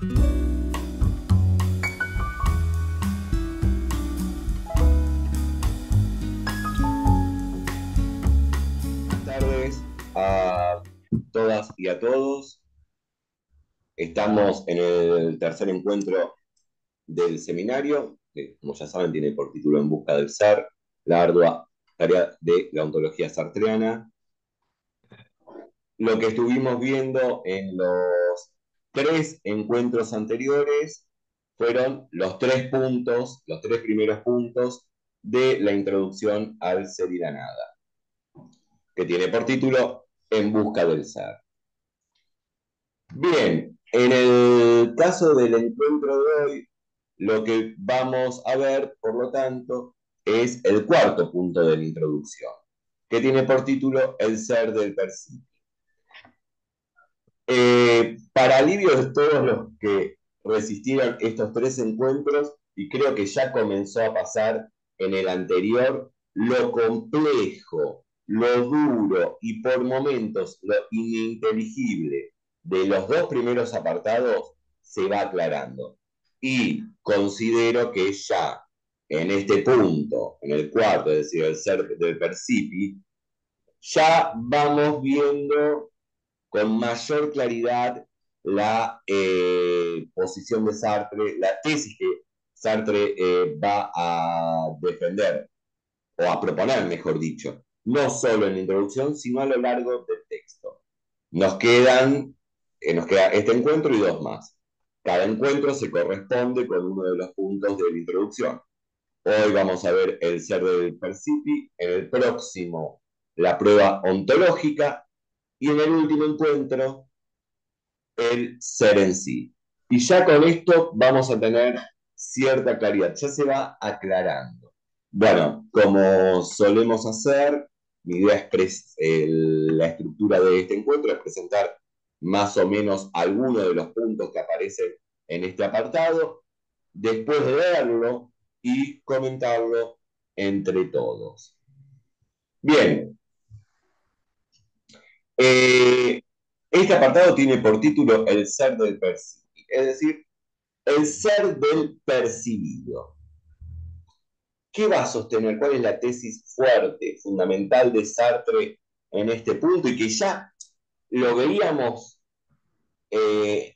Buenas tardes a todas y a todos. Estamos en el tercer encuentro del seminario, que como ya saben tiene por título En busca del ser, la ardua tarea de la ontología sartreana. Lo que estuvimos viendo en los tres encuentros anteriores fueron los tres puntos, los tres primeros puntos de la introducción al ser y la nada, que tiene por título En busca del ser. Bien, en el caso del encuentro de hoy, lo que vamos a ver, por lo tanto, es el cuarto punto de la introducción, que tiene por título El ser del percibir. Para alivio de todos los que resistieron estos tres encuentros, y creo que ya comenzó a pasar en el anterior, lo complejo, lo duro y por momentos lo ininteligible de los dos primeros apartados se va aclarando. Y considero que ya en este punto, en el cuarto, es decir, el ser del percipi, ya vamos viendo con mayor claridad la posición de Sartre, la tesis que Sartre va a defender, o a proponer, mejor dicho, no solo en la introducción, sino a lo largo del texto. Nos queda este encuentro y dos más. Cada encuentro se corresponde con uno de los puntos de la introducción. Hoy vamos a ver el ser del percipi, en el próximo la prueba ontológica, y en el último encuentro el ser en sí. Y ya con esto vamos a tener cierta claridad, ya se va aclarando. Bueno, como solemos hacer, mi idea es la estructura de este encuentro es presentar más o menos algunos de los puntos que aparecen en este apartado, después de verlo y comentarlo entre todos. Bien, eh, este apartado tiene por título El ser del percibir, es decir, el ser del percibido. ¿Qué va a sostener? ¿Cuál es la tesis fuerte, fundamental de Sartre en este punto? Y que ya lo veíamos, eh,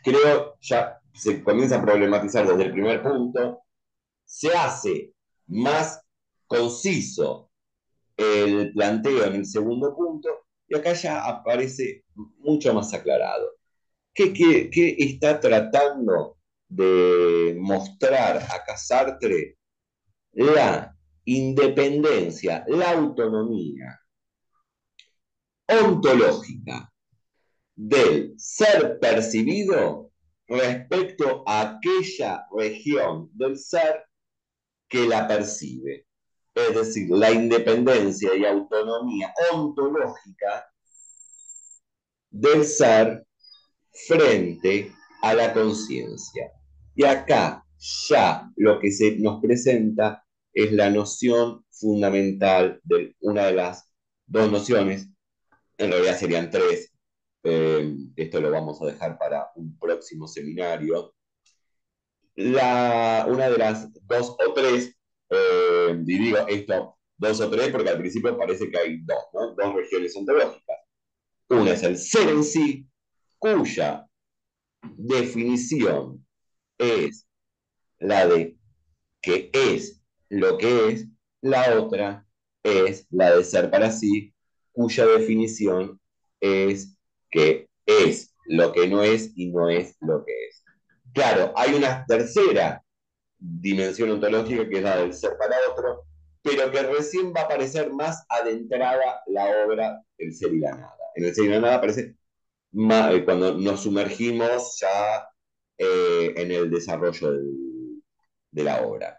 creo, ya se comienza a problematizar desde el primer punto, se hace más conciso el planteo en el segundo punto, y acá ya aparece mucho más aclarado. ¿Qué está tratando de mostrar acá Sartre? La independencia, la autonomía ontológica del ser percibido respecto a aquella región del ser que la percibe. Es decir, la independencia y autonomía ontológica del ser frente a la conciencia. Y acá ya lo que se nos presenta es la noción fundamental de una de las dos nociones, en realidad serían tres, esto lo vamos a dejar para un próximo seminario. Una de las dos o tres, y digo esto dos o tres porque al principio parece que hay dos, ¿no? Dos regiones ontológicas. Una es el ser en sí, cuya definición es la de que es lo que es, la otra es la de ser para sí, cuya definición es que es lo que no es y no es lo que es. Claro, hay una tercera dimensión ontológica que es la del ser para otro, pero que recién va a aparecer más adentrada la obra El ser y la nada. En El ser y la nada aparece cuando nos sumergimos ya en el desarrollo de la obra.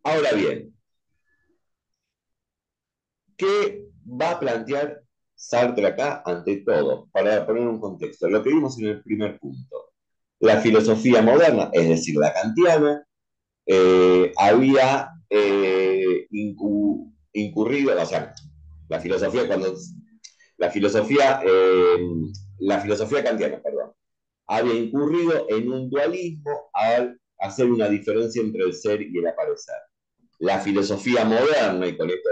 Ahora bien, ¿qué va a plantear Sartre acá ante todo? Para poner un contexto, lo que vimos en el primer punto. La filosofía moderna, es decir, la kantiana, había incurrido, o sea, la filosofía cuando la filosofía kantiana, perdón, había incurrido en un dualismo al hacer una diferencia entre el ser y el aparecer. La filosofía moderna, y con esto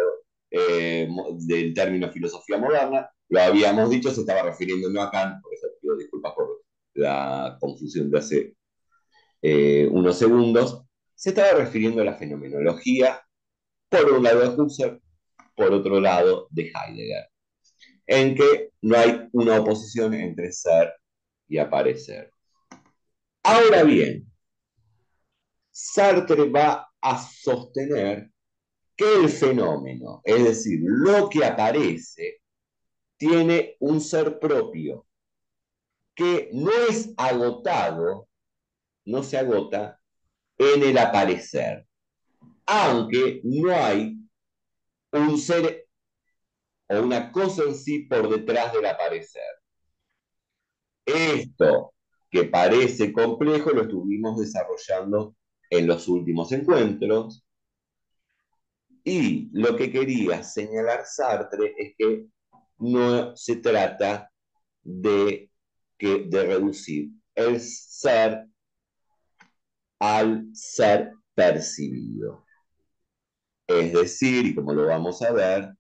del término filosofía moderna, lo habíamos dicho, se estaba refiriendo no a Kant, por eso pido disculpas por la confusión de hace unos segundos, se estaba refiriendo a la fenomenología, por un lado de Husserl, por otro lado de Heidegger, en que no hay una oposición entre ser y aparecer. Ahora bien, Sartre va a sostener que el fenómeno, es decir, lo que aparece, tiene un ser propio que no es agotado, no se agota en el aparecer, aunque no hay un ser o una cosa en sí por detrás del aparecer. Esto que parece complejo lo estuvimos desarrollando en los últimos encuentros y lo que quería señalar Sartre es que no se trata de reducir el ser al ser percibido. Es decir, y como lo vamos a ver,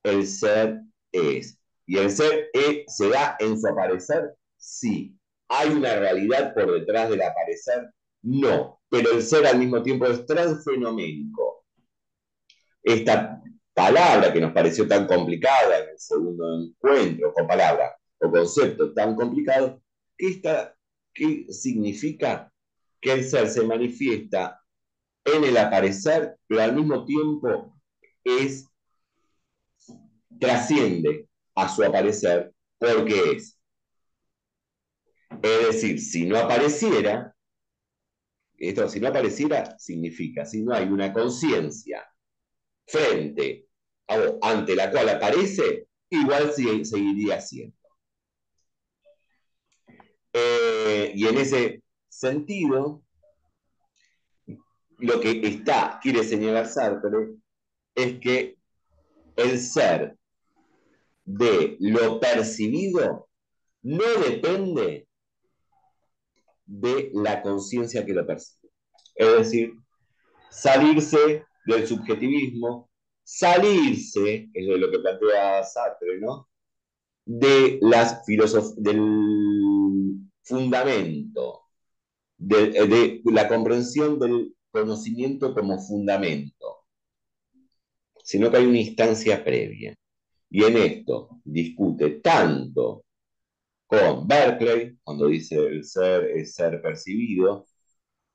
el ser es. ¿Y el ser se da en su aparecer? Sí. ¿Hay una realidad por detrás del aparecer? No. Pero el ser al mismo tiempo es transfenoménico. Esta palabra que nos pareció tan complicada en el segundo encuentro, con palabra o concepto tan complicado, ¿qué significa? Que el ser se manifiesta en el aparecer, pero al mismo tiempo es trasciende a su aparecer porque es. Es decir, si no apareciera, esto si no apareciera significa, si no hay una conciencia frente o ante la cual aparece, igual seguiría siendo. Y en ese sentido, lo que quiere señalar Sartre es que el ser de lo percibido no depende de la conciencia que lo percibe. Es decir, salirse del subjetivismo, salirse, es de lo que plantea Sartre, ¿no? Del fundamento, de la comprensión del conocimiento como fundamento, sino que hay una instancia previa. Y en esto discute tanto con Berkeley, cuando dice el ser es ser percibido,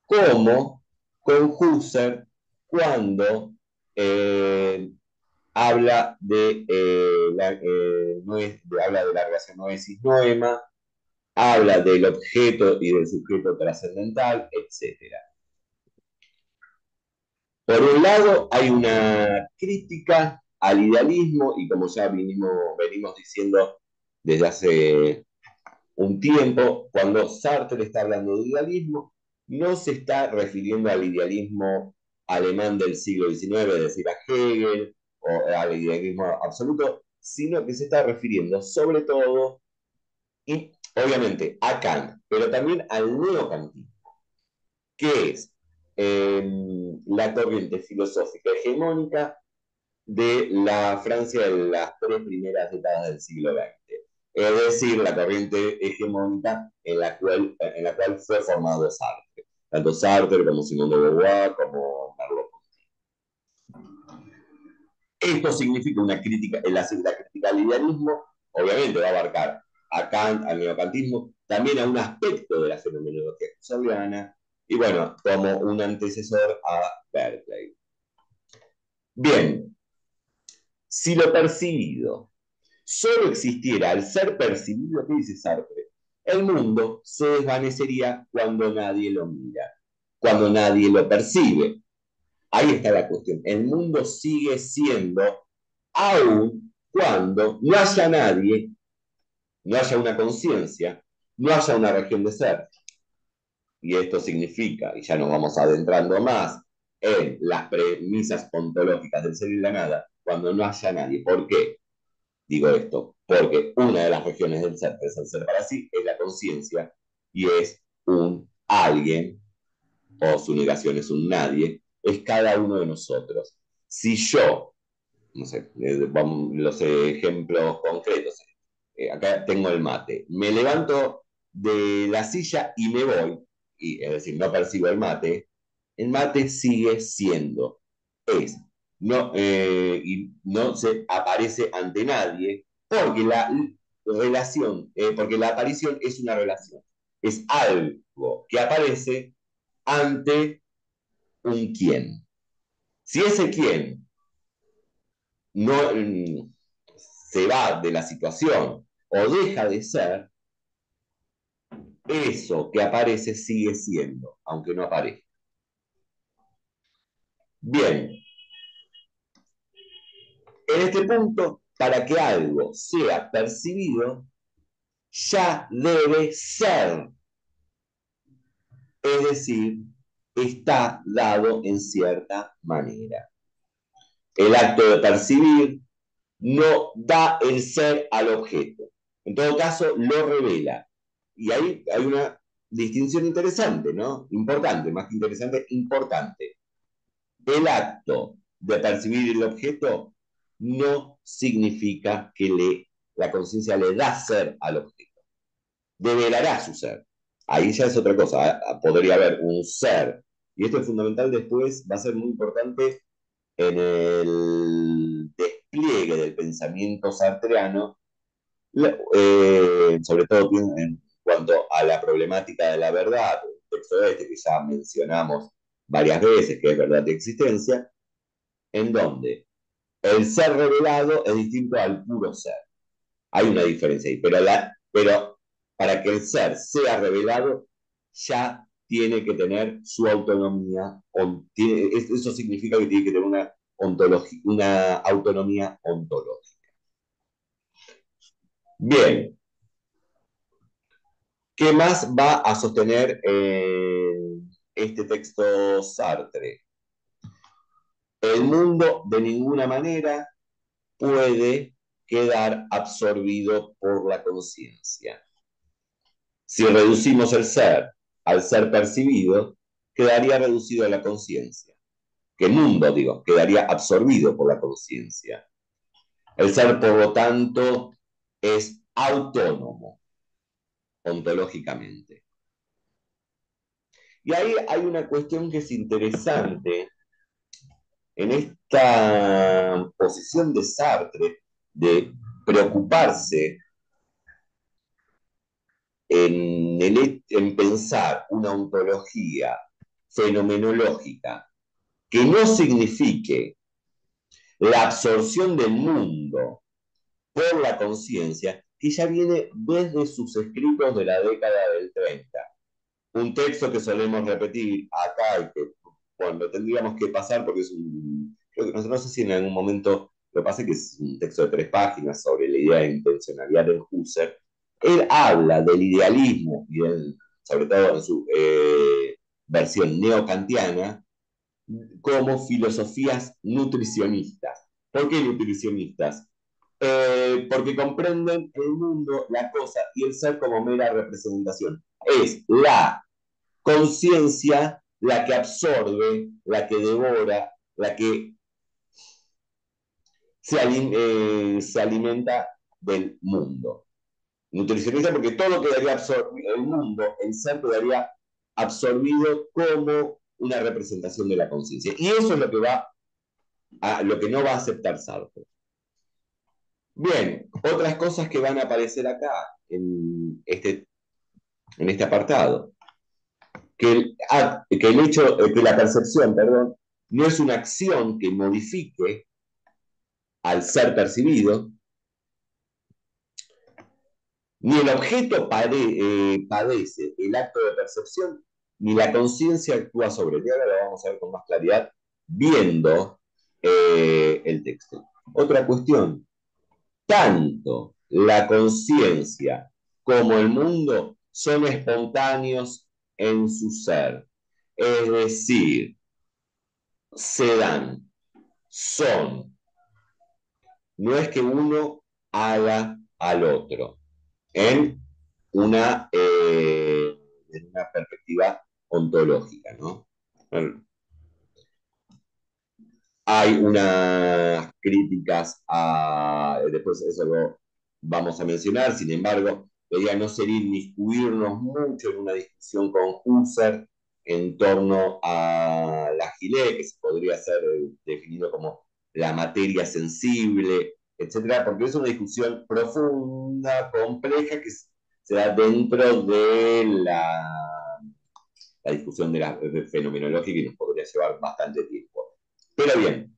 como con Husserl cuando habla habla de la relación noesis-noema, habla del objeto y del sujeto trascendental, etc. Por un lado, hay una crítica al idealismo, y como ya venimos diciendo desde hace un tiempo, cuando Sartre está hablando de idealismo, no se está refiriendo al idealismo alemán del siglo XIX, es decir, a Hegel o al idealismo absoluto, sino que se está refiriendo sobre todo, y obviamente, a Kant, pero también al neocantismo, que es la corriente filosófica hegemónica de la Francia de las tres primeras décadas del siglo XX. Es decir, la corriente hegemónica en la cual fue formado Sartre. Tanto Sartre como Simone de Beauvoir, como Merleau-Ponty. Esto significa una crítica, la crítica al idealismo, obviamente va a abarcar a Kant, al neocantismo, también a un aspecto de la fenomenología husserliana, y bueno, como un antecesor a Berkeley. Bien, si lo percibido solo existiera al ser percibido, ¿qué dice Sartre? El mundo se desvanecería cuando nadie lo mira, cuando nadie lo percibe. Ahí está la cuestión. El mundo sigue siendo, aun cuando no haya nadie, no haya una conciencia, no haya una región de ser. Y esto significa, y ya nos vamos adentrando más en las premisas ontológicas del ser y la nada, cuando no haya nadie. ¿Por qué digo esto? Porque una de las regiones del ser, que es el ser para sí, es la conciencia, y es un alguien, o su negación es un nadie, es cada uno de nosotros. Si yo, no sé, los ejemplos concretos, acá tengo el mate, me levanto de la silla y me voy, y, es decir, no percibo el mate sigue siendo, es, no, y no se aparece ante nadie, porque la relación, porque la aparición es una relación, es algo que aparece ante un quién. Si ese quién no se va de la situación o deja de ser, eso que aparece sigue siendo, aunque no aparezca. Bien, en este punto, para que algo sea percibido, ya debe ser, es decir, está dado en cierta manera. El acto de percibir no da el ser al objeto. En todo caso, lo revela. Y ahí hay una distinción interesante, ¿no? Importante, más que interesante, importante. El acto de percibir el objeto no significa que la conciencia le da ser al objeto. Develará su ser. Ahí ya es otra cosa. Podría haber un ser. Y esto es fundamental después, va a ser muy importante en el despliegue del pensamiento sartreano, sobre todo en cuanto a la problemática de la verdad, el texto este que ya mencionamos varias veces, que es verdad de existencia, en donde el ser revelado es distinto al puro ser. Hay una diferencia ahí, pero para que el ser sea revelado, ya tiene que tener su autonomía, eso significa que tiene que tener una autonomía ontológica. Bien, ¿qué más va a sostener este texto Sartre? El mundo de ninguna manera puede quedar absorbido por la conciencia. Si reducimos el ser al ser percibido, quedaría reducido a la conciencia. Que el mundo, digo, quedaría absorbido por la conciencia. El ser, por lo tanto, es autónomo ontológicamente. Y ahí hay una cuestión que es interesante en esta posición de Sartre de preocuparse en pensar una ontología fenomenológica que no signifique la absorción del mundo por la conciencia, que ya viene desde sus escritos de la década del 30. Un texto que solemos repetir acá y que bueno, tendríamos que pasar porque es un, creo que no sé si en algún momento lo pasé, que es un texto de 3 páginas sobre la idea de intencionalidad de Husserl. Él habla del idealismo y sobre todo en su versión neocantiana como filosofías nutricionistas. ¿Por qué nutricionistas? Porque comprenden el mundo, la cosa y el ser como mera representación. Es la conciencia la que absorbe, la que devora, la que se alimenta del mundo. Nutricionista porque todo quedaría absorbido, el mundo, el ser quedaría absorbido como una representación de la conciencia. Y eso es lo que no va a aceptar Sartre. Bien, otras cosas que van a aparecer acá en este apartado. Que el hecho, que la percepción, perdón, no es una acción que modifique al ser percibido, ni el objeto padece el acto de percepción, ni la conciencia actúa sobre él. Y ahora lo vamos a ver con más claridad viendo el texto. Otra cuestión, tanto la conciencia como el mundo son espontáneos en su ser. Es decir, se dan, son. No es que uno haga al otro en una una perspectiva ontológica, ¿no? Hay unas críticas después eso lo vamos a mencionar, sin embargo, la idea no sería inmiscuirnos mucho en una discusión con Husserl en torno a la Gilé, que se podría ser definido como la materia sensible, etcétera, porque es una discusión profunda, compleja, que se da dentro de la discusión de la fenomenológica y nos podría llevar bastante tiempo. Pero bien,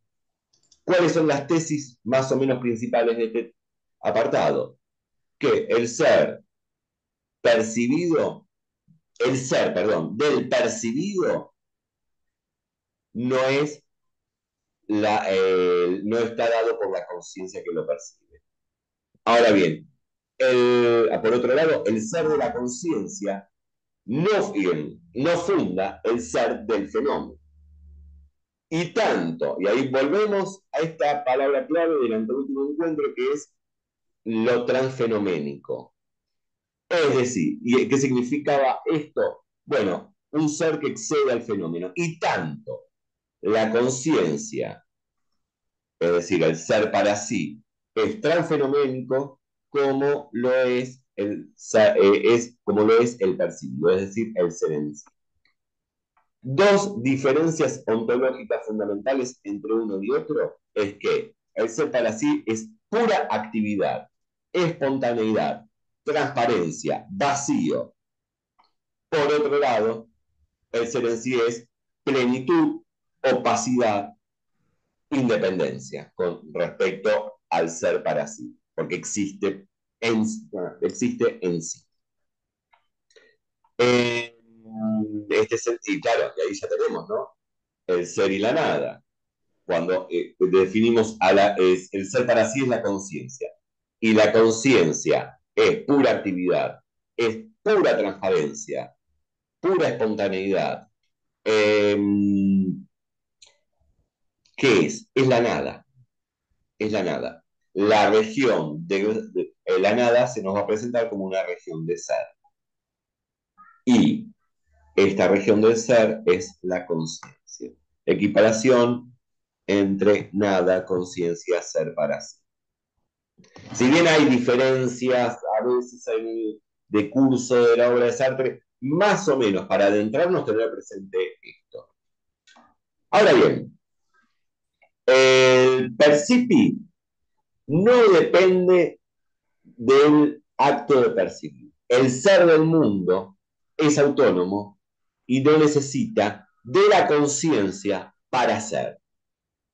¿cuáles son las tesis más o menos principales de este apartado? Que del percibido no es no está dado por la conciencia que lo percibe. Ahora bien, por otro lado, el ser de la conciencia no funda el ser del fenómeno. Y tanto, y ahí volvemos a esta palabra clave del anteúltimo encuentro, que es lo transfenoménico. Es decir, ¿y qué significaba esto? Bueno, un ser que excede al fenómeno. Y tanto la conciencia, es decir, el ser para sí, es transfenoménico como lo es como lo es el percibido, es decir, el ser en sí. Dos diferencias ontológicas fundamentales entre uno y otro es que el ser para sí es pura actividad, espontaneidad, transparencia, vacío. Por otro lado, el ser en sí es plenitud, opacidad, independencia con respecto al ser para sí, porque existe en sí. Este sentido, claro, y ahí ya tenemos, ¿no? El ser y la nada. Cuando definimos el ser para sí es la conciencia. Y la conciencia es pura actividad, es pura transparencia, pura espontaneidad. Eh, ¿Qué es? Es la nada. Es la nada. La región de la nada se nos va a presentar como una región de ser. Y esta región del ser es la conciencia. Equiparación entre nada, conciencia, ser para sí. Si bien hay diferencias a veces en el de curso de la obra de Sartre, más o menos para adentrarnos tener presente esto. Ahora bien, el percipi no depende del acto de percibir. El ser del mundo es autónomo y no necesita de la conciencia para ser.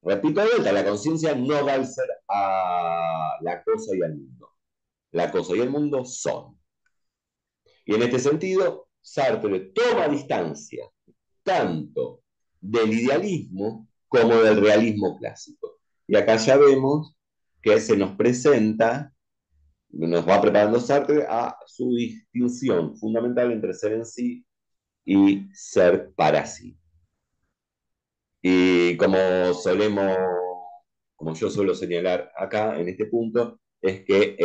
Repito de vuelta, la conciencia no da el ser a la cosa y al mundo. La cosa y el mundo son. Y en este sentido, Sartre toma distancia tanto del idealismo como del realismo clásico. Y acá ya vemos que se nos presenta, nos va preparando Sartre a su distinción fundamental entre ser en sí y ser para sí. Y como yo suelo señalar acá en este punto, es que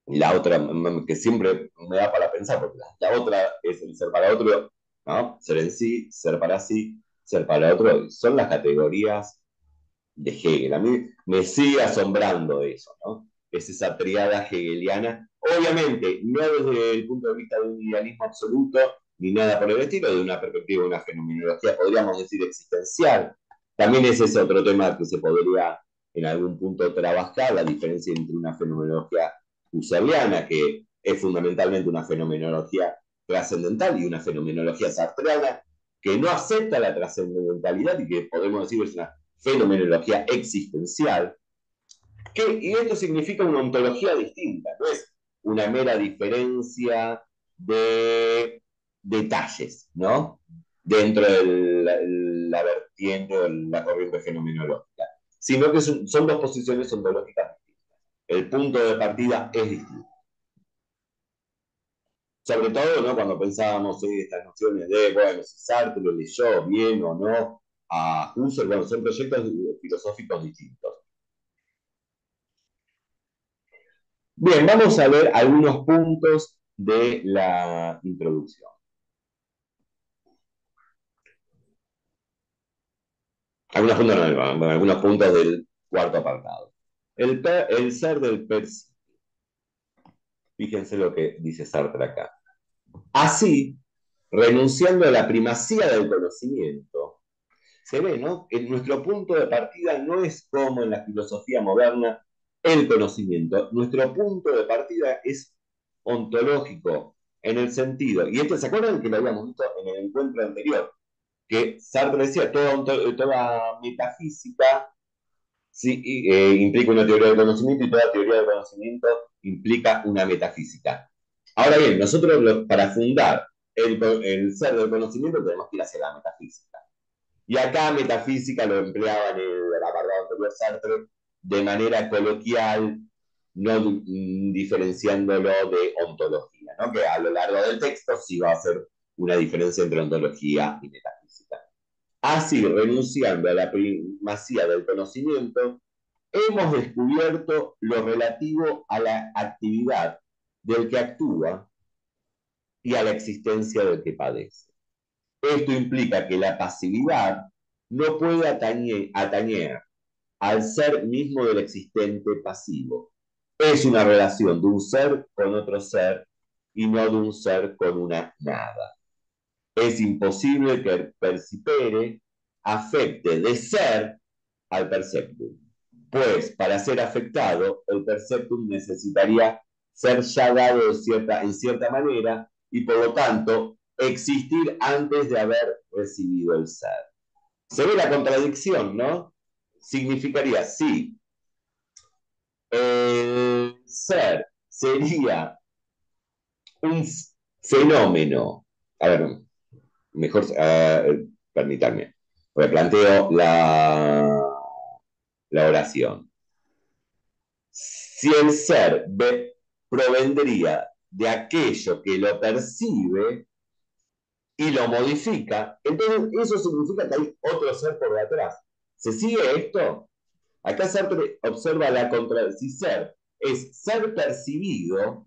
la otra, que siempre me da para pensar, porque la otra es el ser para otro, ¿no? Ser en sí, ser para sí, ser para otro, son las categorías de Hegel. A mí me sigue asombrando eso, ¿no? Es esa triada hegeliana, obviamente, no desde el punto de vista de un idealismo absoluto, ni nada por el estilo, de una perspectiva de una fenomenología, podríamos decir, existencial. También ese es otro tema que se podría en algún punto trabajar, la diferencia entre una fenomenología husserliana, que es fundamentalmente una fenomenología trascendental, y una fenomenología sartreana, que no acepta la trascendentalidad y que podemos decir es una fenomenología existencial, y esto significa una ontología distinta, no es una mera diferencia de detalles, ¿no? Dentro de la vertiente o la corriente fenomenológica, sino que son dos posiciones ontológicas distintas. El punto de partida es distinto. Sobre todo, ¿no? Cuando pensábamos en estas nociones de, bueno, si Sartre lo leyó bien o no a Husserl, bueno, son proyectos filosóficos distintos. Bien, vamos a ver algunos puntos de la introducción. Algunos puntos del cuarto apartado. El ser del percibir. Fíjense lo que dice Sartre acá. Así, renunciando a la primacía del conocimiento, se ve, ¿no? Que nuestro punto de partida no es como en la filosofía moderna el conocimiento. Nuestro punto de partida es ontológico, en el sentido, y esto se acuerdan que lo habíamos visto en el encuentro anterior, que Sartre decía, toda metafísica sí, implica una teoría del conocimiento y toda teoría del conocimiento implica una metafísica. Ahora bien, nosotros para fundar el ser del conocimiento tenemos que ir hacia la metafísica. Y acá metafísica lo empleaba en el apartado anterior Sartre de manera coloquial, no diferenciándolo de ontología, ¿no? Que a lo largo del texto sí va a hacer una diferencia entre ontología y metafísica. Así, renunciando a la primacía del conocimiento, hemos descubierto lo relativo a la actividad del que actúa y a la existencia del que padece. Esto implica que la pasividad no puede atañer al ser mismo del existente pasivo. Es una relación de un ser con otro ser y no de un ser con una nada. Es imposible que el percipere afecte de ser al perceptum, pues para ser afectado, el perceptum necesitaría ser ya dado en cierta manera y por lo tanto existir antes de haber recibido el ser. Se ve la contradicción, ¿no? Significaría, sí, el ser sería un fenómeno, a ver, mejor, permítanme, replanteo la oración. Si el ser provendría de aquello que lo percibe y lo modifica, entonces eso significa que hay otro ser por detrás. ¿Se sigue esto? Acá Sartre observa la contradicción. Si ser es ser percibido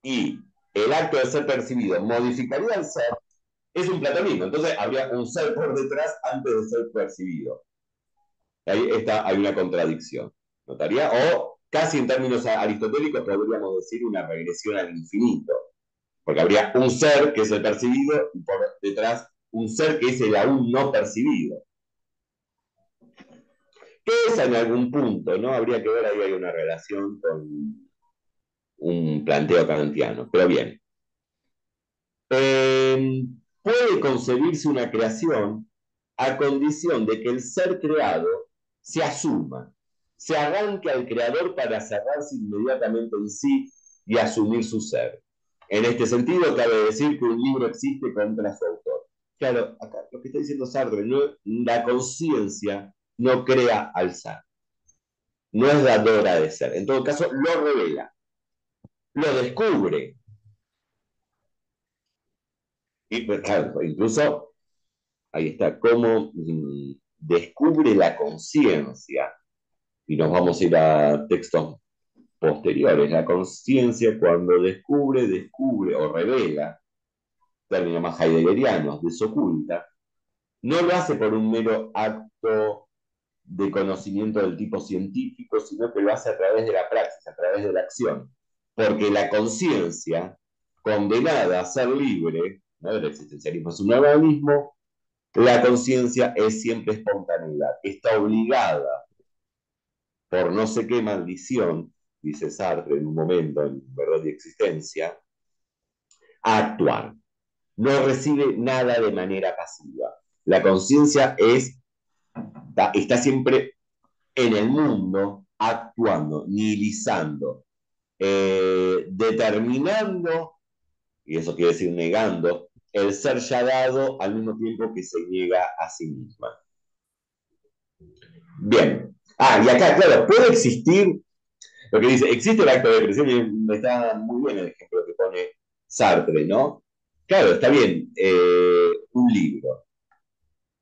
y el acto de ser percibido modificaría el ser, es un platonismo. Entonces habría un ser por detrás antes de ser percibido. Ahí hay una contradicción. ¿Notaría? O casi en términos aristotélicos podríamos decir una regresión al infinito. Porque habría un ser que es el percibido y por detrás un ser que es el aún no percibido. Que es en algún punto, ¿no? Habría que ver, ahí hay una relación con un planteo kantiano. Pero bien. Puede concebirse una creación a condición de que el ser creado se asuma, se arranque al creador para cerrarse inmediatamente en sí y asumir su ser. En este sentido, cabe decir que un libro existe contra su autor. Claro, acá lo que está diciendo Sartre, no, la conciencia no crea al ser, no es dadora de ser. En todo caso, lo revela, lo descubre. Y, claro, incluso ahí está, cómo descubre la conciencia. Y nos vamos a ir a textos posteriores. La conciencia cuando descubre o revela, términos más heideggerianos, desoculta, no lo hace por un mero acto de conocimiento del tipo científico, sino que lo hace a través de la praxis, a través de la acción. Porque la conciencia, condenada a ser libre, ¿no? El existencialismo es un organismo, la conciencia es siempre espontaneidad, está obligada por no sé qué maldición, dice Sartre en un momento en Verdad y Existencia, a actuar. No recibe nada de manera pasiva. La conciencia está siempre en el mundo, actuando, nihilizando, determinando, y eso quiere decir negando, el ser ya dado al mismo tiempo que se niega a sí misma. Bien. Y acá, claro, puede existir lo que dice, existe el acto de depresión y está muy bien el ejemplo que pone Sartre, ¿no? Claro, está bien, un libro.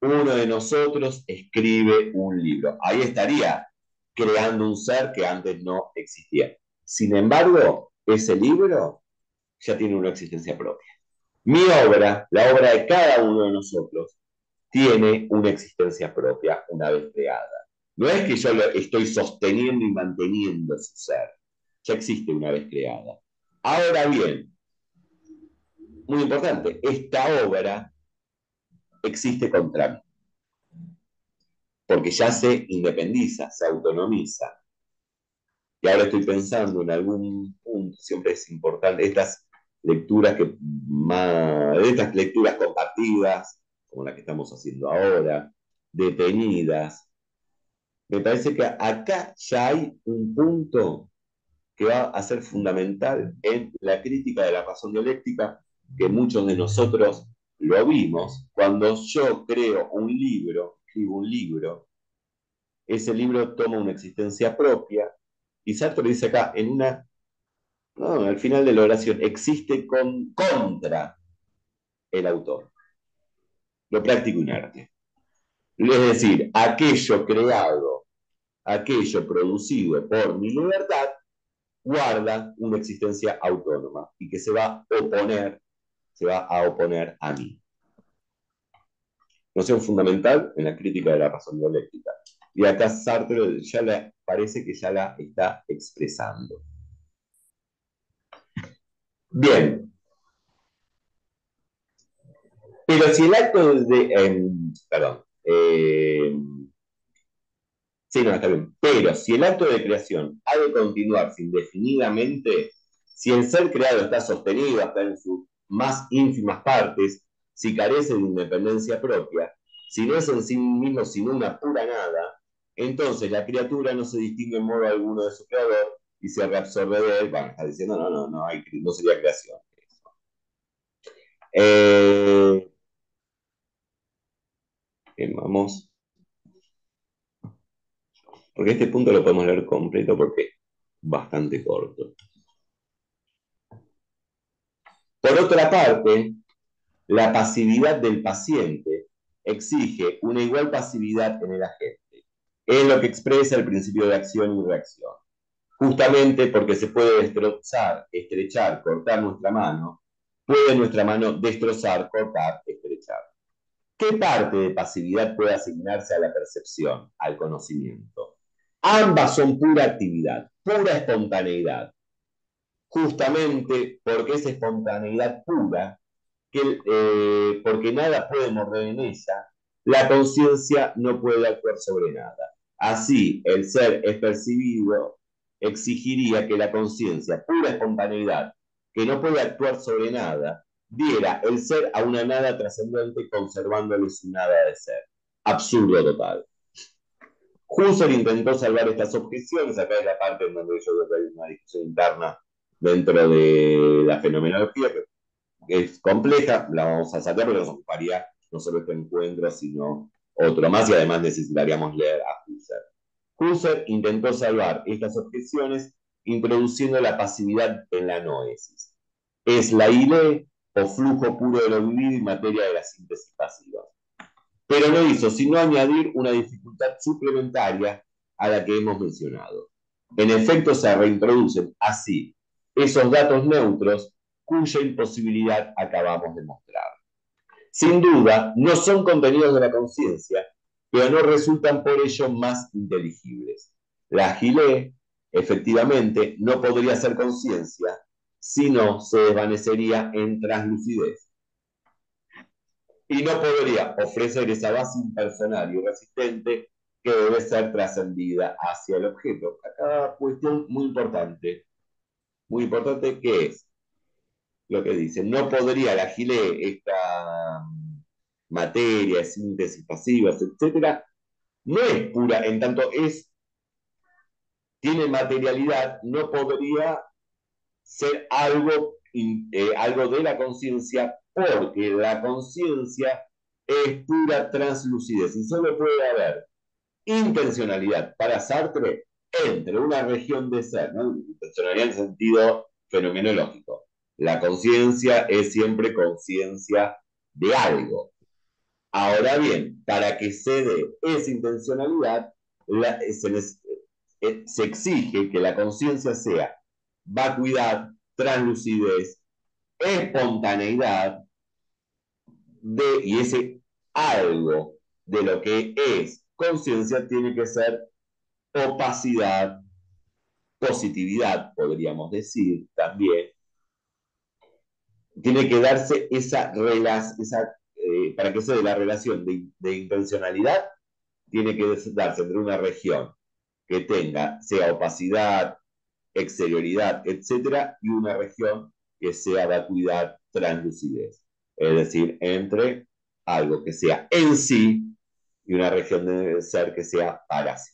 Uno de nosotros escribe un libro. Ahí estaría creando un ser que antes no existía. Sin embargo, ese libro ya tiene una existencia propia. Mi obra, la obra de cada uno de nosotros, tiene una existencia propia una vez creada. No es que yo lo estoy sosteniendo y manteniendo su ser, ya existe una vez creada. Ahora bien, muy importante, esta obra existe contra mí, porque ya se independiza, se autonomiza. Y ahora estoy pensando en algún punto, siempre es importante, estas estas lecturas compartidas, como la que estamos haciendo ahora, detenidas, me parece que acá ya hay un punto que va a ser fundamental en la crítica de la razón dialéctica, que muchos de nosotros lo vimos. Cuando yo creo un libro, escribo un libro, ese libro toma una existencia propia, y Sartre dice acá, no, al final de la oración, existe contra el autor, lo práctico inerte. Es decir, aquello creado, aquello producido por mi libertad, guarda una existencia autónoma y que se va a oponer a mí. Noción fundamental en la crítica de la razón dialéctica. Y acá Sartre parece que ya la está expresando. Bien, pero si el acto perdón, sí, no, está bien. Pero si el acto de creación ha de continuarse indefinidamente, si el ser creado está sostenido hasta en sus más ínfimas partes, si carece de independencia propia, si no es en sí mismo sino una pura nada, entonces la criatura no se distingue en modo alguno de su creador y se reabsorbe de él. Bueno, está diciendo, no sería creación. Eh, vamos, porque este punto lo podemos leer completo porque es bastante corto. Por otra parte, la pasividad del paciente exige una igual pasividad en el agente. Es lo que expresa el principio de acción y reacción. Justamente porque se puede destrozar, estrechar, cortar nuestra mano, puede nuestra mano destrozar, cortar, estrechar. ¿Qué parte de pasividad puede asignarse a la percepción, al conocimiento? Ambas son pura actividad, pura espontaneidad. Justamente porque es espontaneidad pura, porque nada puede morder en ella, la conciencia no puede actuar sobre nada. Así, el ser es percibido exigiría que la conciencia, pura espontaneidad, que no puede actuar sobre nada, diera el ser a una nada trascendente conservándole su nada de ser. Absurdo total. Husserl intentó salvar estas objeciones, acá es la parte en donde yo creo que hay una discusión interna dentro de la fenomenología, que es compleja, la vamos a sacar porque nos ocuparía no solo este encuentro, sino otro más, y además necesitaríamos leer a Husserl. Husserl intentó salvar estas objeciones introduciendo la pasividad en la noesis. Es la idea o flujo puro de lo vivido y materia de la síntesis pasiva. Pero no hizo sino añadir una dificultad suplementaria a la que hemos mencionado. En efecto, se reintroducen así esos datos neutros cuya imposibilidad acabamos de mostrar. Sin duda, no son contenidos de la conciencia, pero no resultan por ello más inteligibles. La Gilé, efectivamente, no podría ser conciencia, sino se desvanecería en translucidez. Y no podría ofrecer esa base impersonal y resistente que debe ser trascendida hacia el objeto. Acá cuestión muy importante, que es lo que dice, no podría la Gile, esta materia, síntesis pasivas, etcétera, no es pura, en tanto tiene materialidad, no podría ser algo de la conciencia, porque la conciencia es pura translucidez y solo puede haber intencionalidad para Sartre entre una región de ser, ¿no? Intencionalidad en sentido fenomenológico. La conciencia es siempre conciencia de algo. Ahora bien, para que se dé esa intencionalidad, se exige que la conciencia sea vacuidad, translucidez espontaneidad y ese algo de lo que es conciencia tiene que ser opacidad, positividad, podríamos decir también. Tiene que darse para que se dé la relación de intencionalidad, tiene que darse entre una región que sea opacidad, exterioridad, etcétera, y una región que sea vacuidad, translucidez. Es decir, entre algo que sea en sí y una región de ser que sea para sí.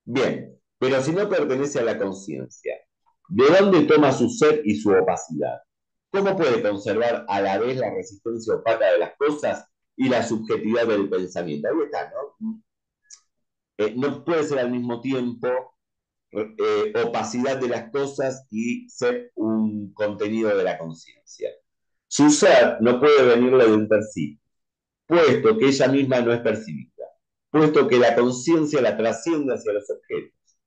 Bien, pero si no pertenece a la conciencia, ¿de dónde toma su ser y su opacidad? ¿Cómo puede conservar a la vez la resistencia opaca de las cosas y la subjetividad del pensamiento? Ahí está, ¿no? No puede ser al mismo tiempo opacidad de las cosas y ser un contenido de la conciencia. Su ser no puede venirle de un percibir, puesto que ella misma no es percibida, puesto que la conciencia la trasciende hacia los objetos.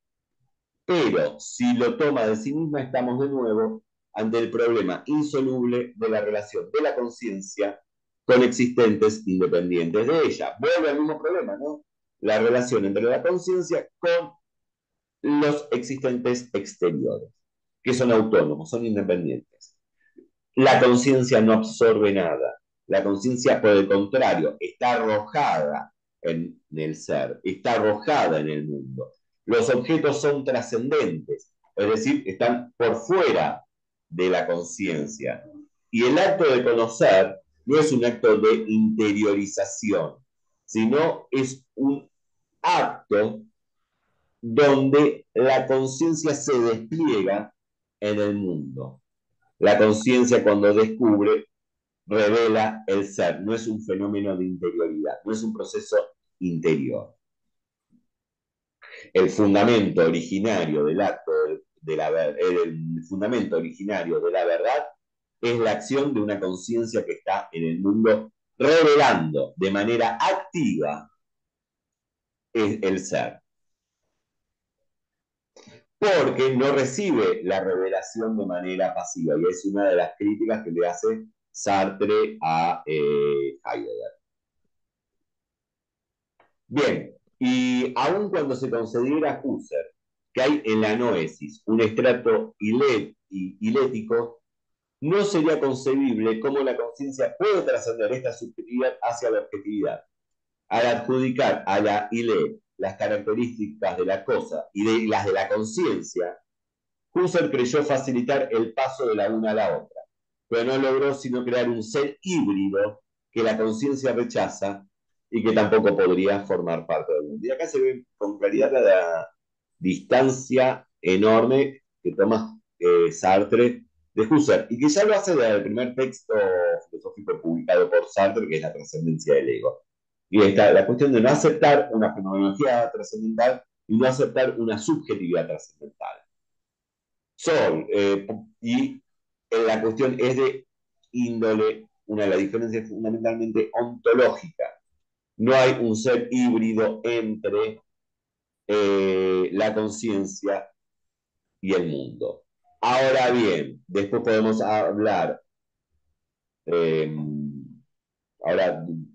Pero si lo toma de sí misma, estamos de nuevo ante el problema insoluble de la relación de la conciencia con existentes independientes de ella. Vuelve al mismo problema, ¿no? La relación entre la conciencia con los existentes exteriores, que son autónomos, son independientes. La conciencia no absorbe nada. La conciencia, por el contrario, está arrojada en el ser, está arrojada en el mundo. Los objetos son trascendentes, es decir, están por fuera de la conciencia. Y el acto de conocer no es un acto de interiorización, sino es un acto donde la conciencia se despliega en el mundo. La conciencia cuando descubre revela el ser, no es un fenómeno de interioridad, no es un proceso interior. El fundamento originario del acto el fundamento originario de la verdad es la acción de una conciencia que está en el mundo revelando de manera activa el ser. Porque no recibe la revelación de manera pasiva, y es una de las críticas que le hace Sartre a Heidegger. Bien, y aun cuando se considera Husserl que hay en la noesis un estrato hilético, no sería concebible cómo la conciencia puede trascender esta subjetividad hacia la objetividad. Al adjudicar a la ile las características de la cosa y las de la conciencia, Husserl creyó facilitar el paso de la una a la otra, pero no logró sino crear un ser híbrido que la conciencia rechaza y que tampoco podría formar parte del mundo. Y acá se ve con claridad la distancia enorme que toma Sartre de Husserl, y que ya lo hace desde el primer texto filosófico publicado por Sartre, que es La trascendencia del ego. Y está la cuestión de no aceptar una fenomenología trascendental y no aceptar una subjetividad trascendental. Y la cuestión es de índole, una de las diferencias fundamentalmente ontológica. No hay un ser híbrido entre la conciencia y el mundo. Ahora bien, después podemos hablar, eh,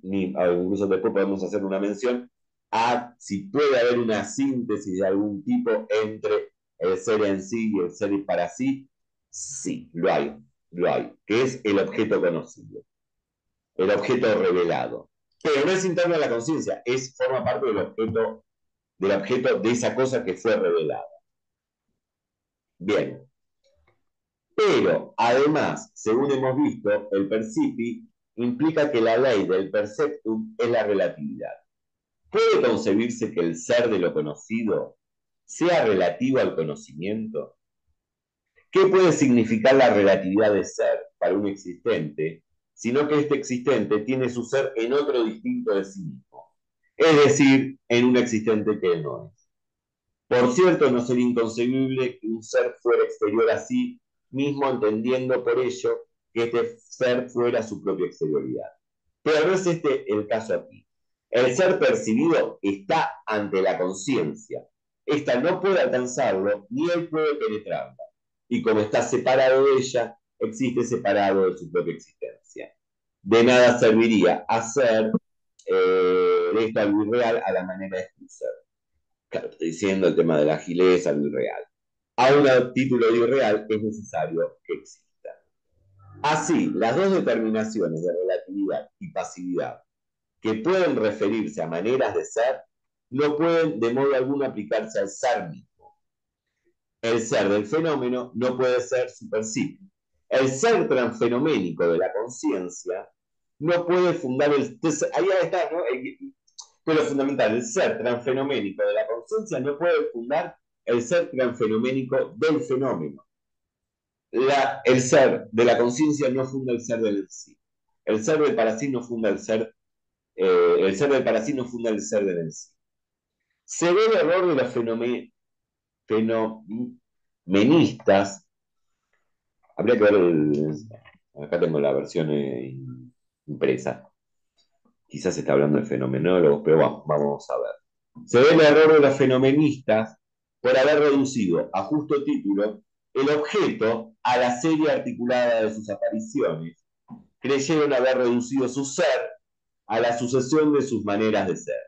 incluso después podemos hacer una mención a si puede haber una síntesis de algún tipo entre el ser en sí y el ser para sí. Sí, lo hay, que es el objeto conocido, el objeto revelado. Pero no es interno a la conciencia, forma parte del objeto de esa cosa que fue revelada. Bien, pero además, según hemos visto, el percipi implica que la ley del perceptum es la relatividad. ¿Puede concebirse que el ser de lo conocido sea relativo al conocimiento? ¿Qué puede significar la relatividad de ser para un existente, sino que este existente tiene su ser en otro distinto de sí mismo? Es decir, en un existente que él no es. Por cierto, no sería inconcebible que un ser fuera exterior a sí mismo, entendiendo por ello que este ser fuera su propia exterioridad. Pero no es este el caso aquí. El ser percibido está ante la conciencia. Esta no puede alcanzarlo, ni él puede penetrarla. y como está separado de ella, existe separado de su propia existencia. De nada serviría hacer de esto algo irreal a la manera de Husserl. Claro, estoy diciendo el tema de la agileza, algo irreal. A un título de irreal es necesario que exista. Así, las dos determinaciones de relatividad y pasividad que pueden referirse a maneras de ser, no pueden de modo alguno aplicarse al ser mismo. El ser del fenómeno no puede ser super sí. El ser transfenoménico de la conciencia no puede fundar el... Ahí está, ¿no? Pero fundamental, el ser transfenoménico de la conciencia no puede fundar el ser transfenoménico del fenómeno. El ser de la conciencia no funda el ser del sí. El ser del para sí no funda el ser del para sí no funda el ser del sí. Se ve el error de los fenomenistas. Habría que ver acá tengo la versión impresa. Quizás está hablando de fenomenólogos, pero vamos a ver. Se ve el error de los fenomenistas por haber reducido a justo título el objeto a la serie articulada de sus apariciones. Creyeron haber reducido su ser a la sucesión de sus maneras de ser.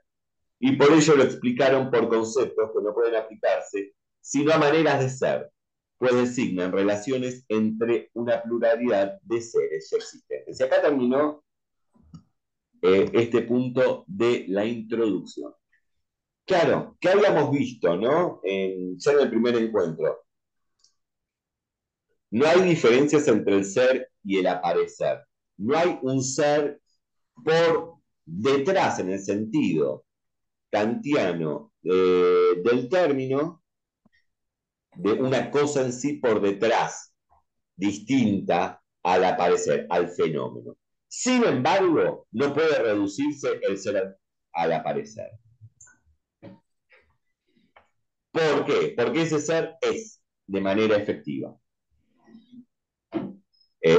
Y por ello lo explicaron por conceptos que no pueden aplicarse sino a maneras de ser, pues designan relaciones entre una pluralidad de seres ya existentes. Y acá terminó este punto de la introducción. Claro, ¿qué habíamos visto, no? Ya en el primer encuentro. No hay diferencias entre el ser y el aparecer. No hay un ser por detrás en el sentido kantiano del término, de una cosa en sí por detrás, distinta al aparecer, al fenómeno. Sin embargo, no puede reducirse el ser al aparecer. ¿Por qué? Porque ese ser es de manera efectiva.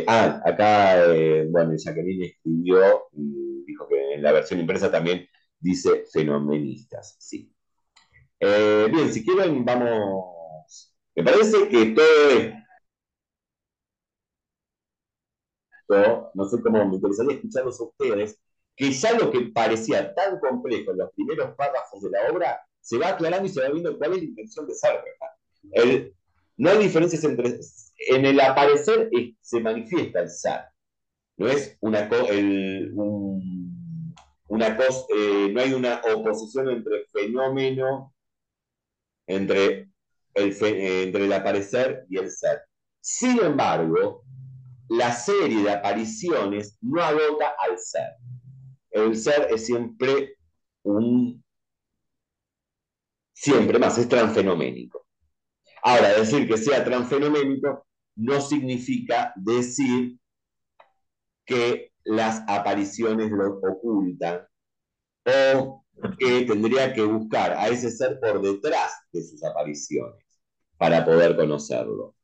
Acá, bueno, Jacqueline escribió y dijo que en la versión impresa también dice fenomenistas, sí. Bien, si quieren, vamos. Me parece que todo esto, no sé cómo me interesaría escucharlos a ustedes, que ya lo que parecía tan complejo en los primeros párrafos de la obra se va aclarando y se va viendo cuál es la intención de Sartre. No hay diferencias entre. En el aparecer se manifiesta el ser. No es una cosa, no hay una oposición entre fenómeno, entre el aparecer y el ser. Sin embargo, la serie de apariciones no agota al ser. El ser es siempre más, es transfenoménico. Ahora, decir que sea transfenoménico no significa decir que las apariciones lo ocultan o que tendría que buscar a ese ser por detrás de sus apariciones para poder conocerlo.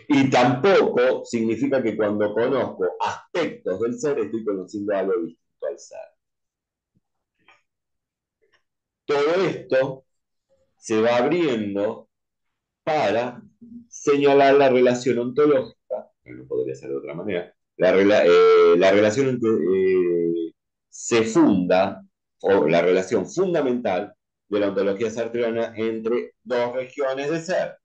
Y tampoco significa que cuando conozco aspectos del ser estoy conociendo algo distinto al ser. Todo esto se va abriendo para señalar la relación ontológica, que no podría ser de otra manera, la relación se funda, o la relación fundamental de la ontología sartreana entre dos regiones de ser.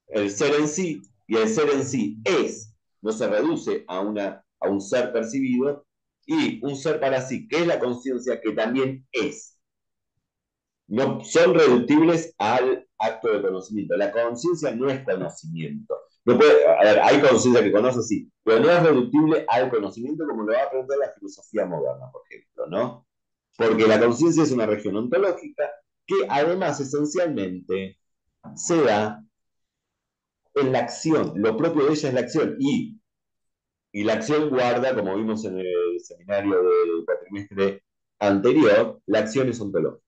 El ser en sí, y el ser en sí es, no se reduce a un ser percibido, y un ser para sí, que es la conciencia, que también es. No son reductibles al acto de conocimiento. La conciencia no es conocimiento. No puede, a ver, hay conciencia que conoce, sí, pero no es reductible al conocimiento como lo va a aprender la filosofía moderna, por ejemplo, ¿no? Porque la conciencia es una región ontológica que además esencialmente se da en la acción. Lo propio de ella es la acción. Y la acción guarda, como vimos en el seminario del cuatrimestre anterior, la acción es ontológica.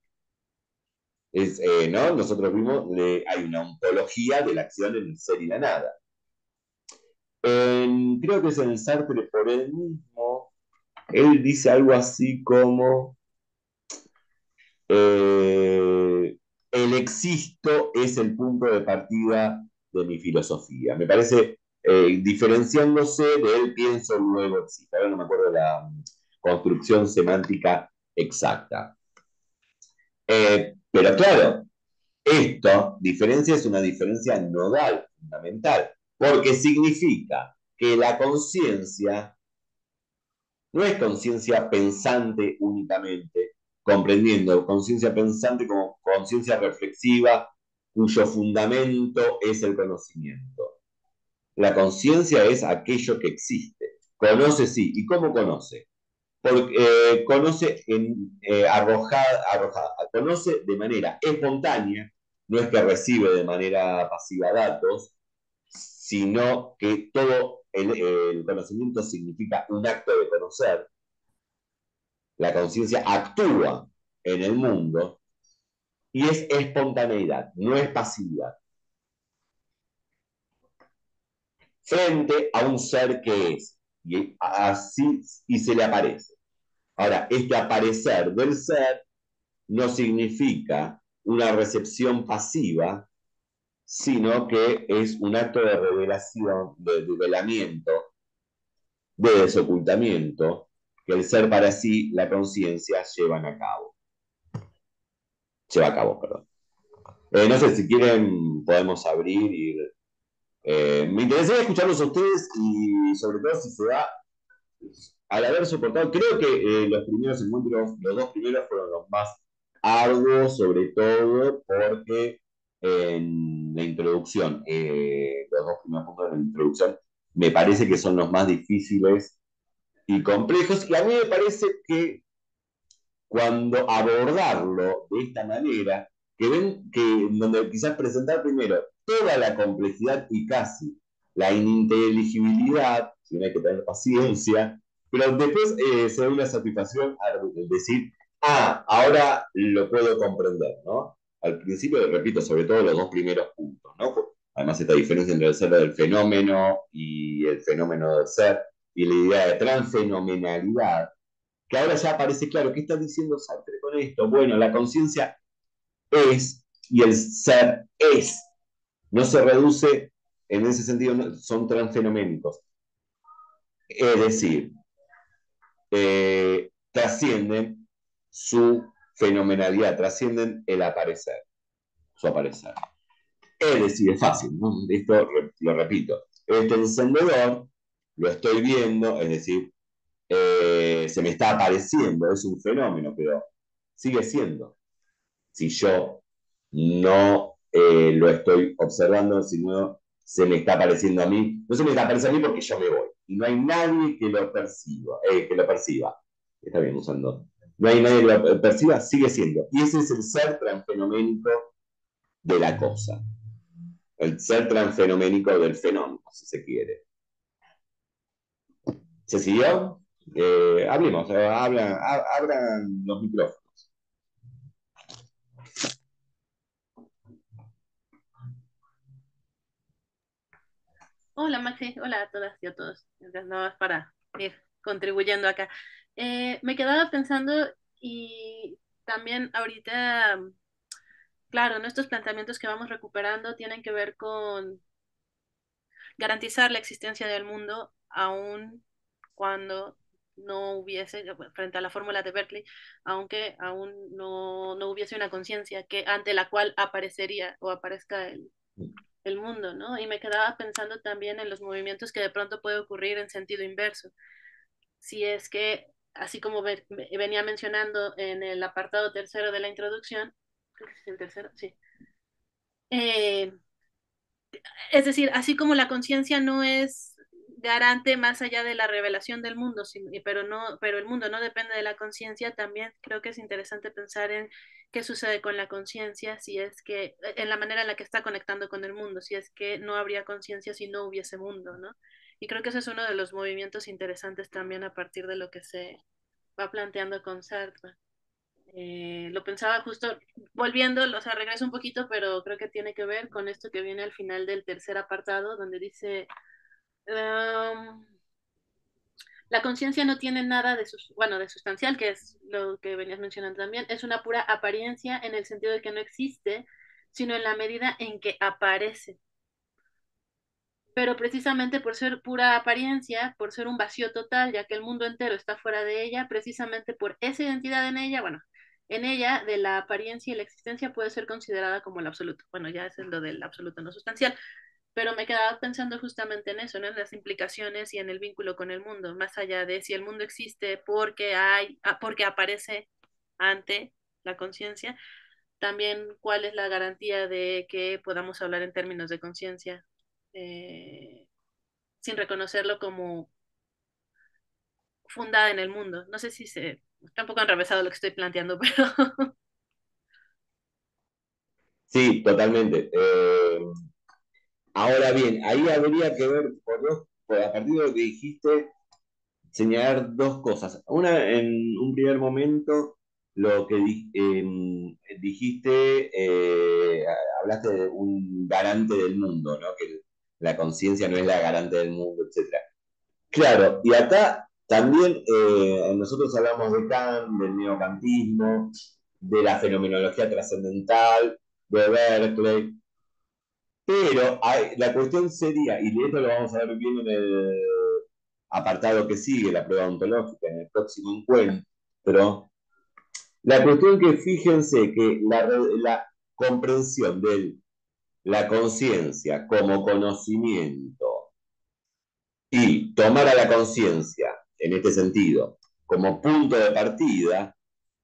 ¿No? Nosotros vimos, hay una ontología de la acción en el ser y la nada. Creo que es en el Sartre por él mismo, él dice algo así como el existo es el punto de partida de mi filosofía. Me parece diferenciándose del pienso luego existe. Ahora no me acuerdo la construcción semántica exacta. Pero claro, esto, diferencia es una diferencia nodal, fundamental, porque significa que la conciencia no es conciencia pensante únicamente, comprendiendo conciencia pensante como conciencia reflexiva, cuyo fundamento es el conocimiento. La conciencia es aquello que existe. Conoce, sí. ¿Y cómo conoce? Porque conoce arrojada, conoce de manera espontánea, no es que recibe de manera pasiva datos, sino que todo el conocimiento significa un acto de conocer. La conciencia actúa en el mundo y es espontaneidad, no es pasividad, frente a un ser que es, y así y se le aparece. Ahora, este aparecer del ser no significa una recepción pasiva, sino que es un acto de revelación, de develamiento, de desocultamiento, que el ser para sí, la conciencia, lleva a cabo, perdón. No sé si quieren, podemos abrir y me interesaría escucharlos a ustedes y sobre todo si se da al haber soportado, creo que los primeros encuentros, los dos primeros fueron los más arduos, sobre todo porque en la introducción, los dos primeros puntos de la introducción, me parece que son los más difíciles y complejos, y a mí me parece que cuando abordarlo de esta manera, que ven que donde quizás presentar primero toda la complejidad y casi la ininteligibilidad, si no hay que tener paciencia, pero después se da una satisfacción al decir, ahora lo puedo comprender, ¿no? Al principio, repito, sobre todo los dos primeros puntos, ¿no? Además, esta diferencia entre el ser del fenómeno y el fenómeno del ser, y la idea de transfenomenalidad, que ahora ya parece claro. ¿Qué está diciendo Sartre con esto? Bueno, la conciencia es y el ser es. No se reduce, en ese sentido, son transfenoménicos. Es decir, trascienden su fenomenalidad, trascienden el aparecer, su aparecer. Es decir, es fácil, ¿no? Esto lo repito. Este encendedor lo estoy viendo, es decir, se me está apareciendo, es un fenómeno, pero sigue siendo. Si yo no lo estoy observando, sino se me está apareciendo a mí, no se me está apareciendo a mí porque yo me voy. Y no hay nadie que lo perciba. Está bien usando. No hay nadie que lo perciba, sigue siendo. Y ese es el ser transfenoménico de la cosa. El ser transfenoménico del fenómeno, si se quiere. ¿Se siguió? Hablemos, abran los micrófonos. Hola Maxi, hola a todas y a todos. Nada más para ir contribuyendo acá. Me quedaba pensando y también ahorita, claro, nuestros planteamientos que vamos recuperando tienen que ver con garantizar la existencia del mundo aun cuando no hubiese, frente a la fórmula de Berkeley, aunque aún no hubiese una conciencia que ante la cual aparecería o aparezca el mundo, ¿no? Y me quedaba pensando también en los movimientos que de pronto puede ocurrir en sentido inverso. Si es que, así como venía mencionando en el apartado tercero de la introducción, creo que es el tercero, sí. Eh, es decir, así como la conciencia no es garante más allá de la revelación del mundo, pero el mundo no depende de la conciencia, también creo que es interesante pensar en qué sucede con la conciencia, si es que, en la manera en la que está conectando con el mundo, si es que no habría conciencia si no hubiese mundo, ¿no? Y creo que ese es uno de los movimientos interesantes también a partir de lo que se va planteando con Sartre. Lo pensaba justo volviendo, o sea, regreso un poquito, pero creo que tiene que ver con esto que viene al final del tercer apartado, donde dice, um, la conciencia no tiene nada bueno, de sustancial, que es lo que venías mencionando también, es una pura apariencia en el sentido de que no existe, sino en la medida en que aparece. pero precisamente por ser pura apariencia, por ser un vacío total, ya que el mundo entero está fuera de ella, precisamente por esa identidad en ella, bueno, en ella de la apariencia y la existencia puede ser considerada como el absoluto. Bueno, ya es lo del absoluto no sustancial, pero me quedaba pensando justamente en eso, ¿no? En las implicaciones y en el vínculo con el mundo, más allá de si el mundo existe porque hay, porque aparece ante la conciencia, también cuál es la garantía de que podamos hablar en términos de conciencia, eh, sin reconocerlo como fundada en el mundo. No sé si se, está un poco enrevesado lo que estoy planteando, pero Sí, totalmente. Ahora bien, ahí habría que ver, a partir de lo que dijiste, señalar dos cosas. Una, en un primer momento, lo que dijiste, hablaste de un garante del mundo, ¿no? Que la conciencia no es la garante del mundo, etcétera. Claro, y acá también nosotros hablamos de Kant, del neocantismo, de la fenomenología trascendental, de Berkeley, pero la cuestión sería, y de esto lo vamos a ver bien en el apartado que sigue, la prueba ontológica, en el próximo encuentro, la cuestión que fíjense que la comprensión de la conciencia como conocimiento y tomar a la conciencia, en este sentido, como punto de partida,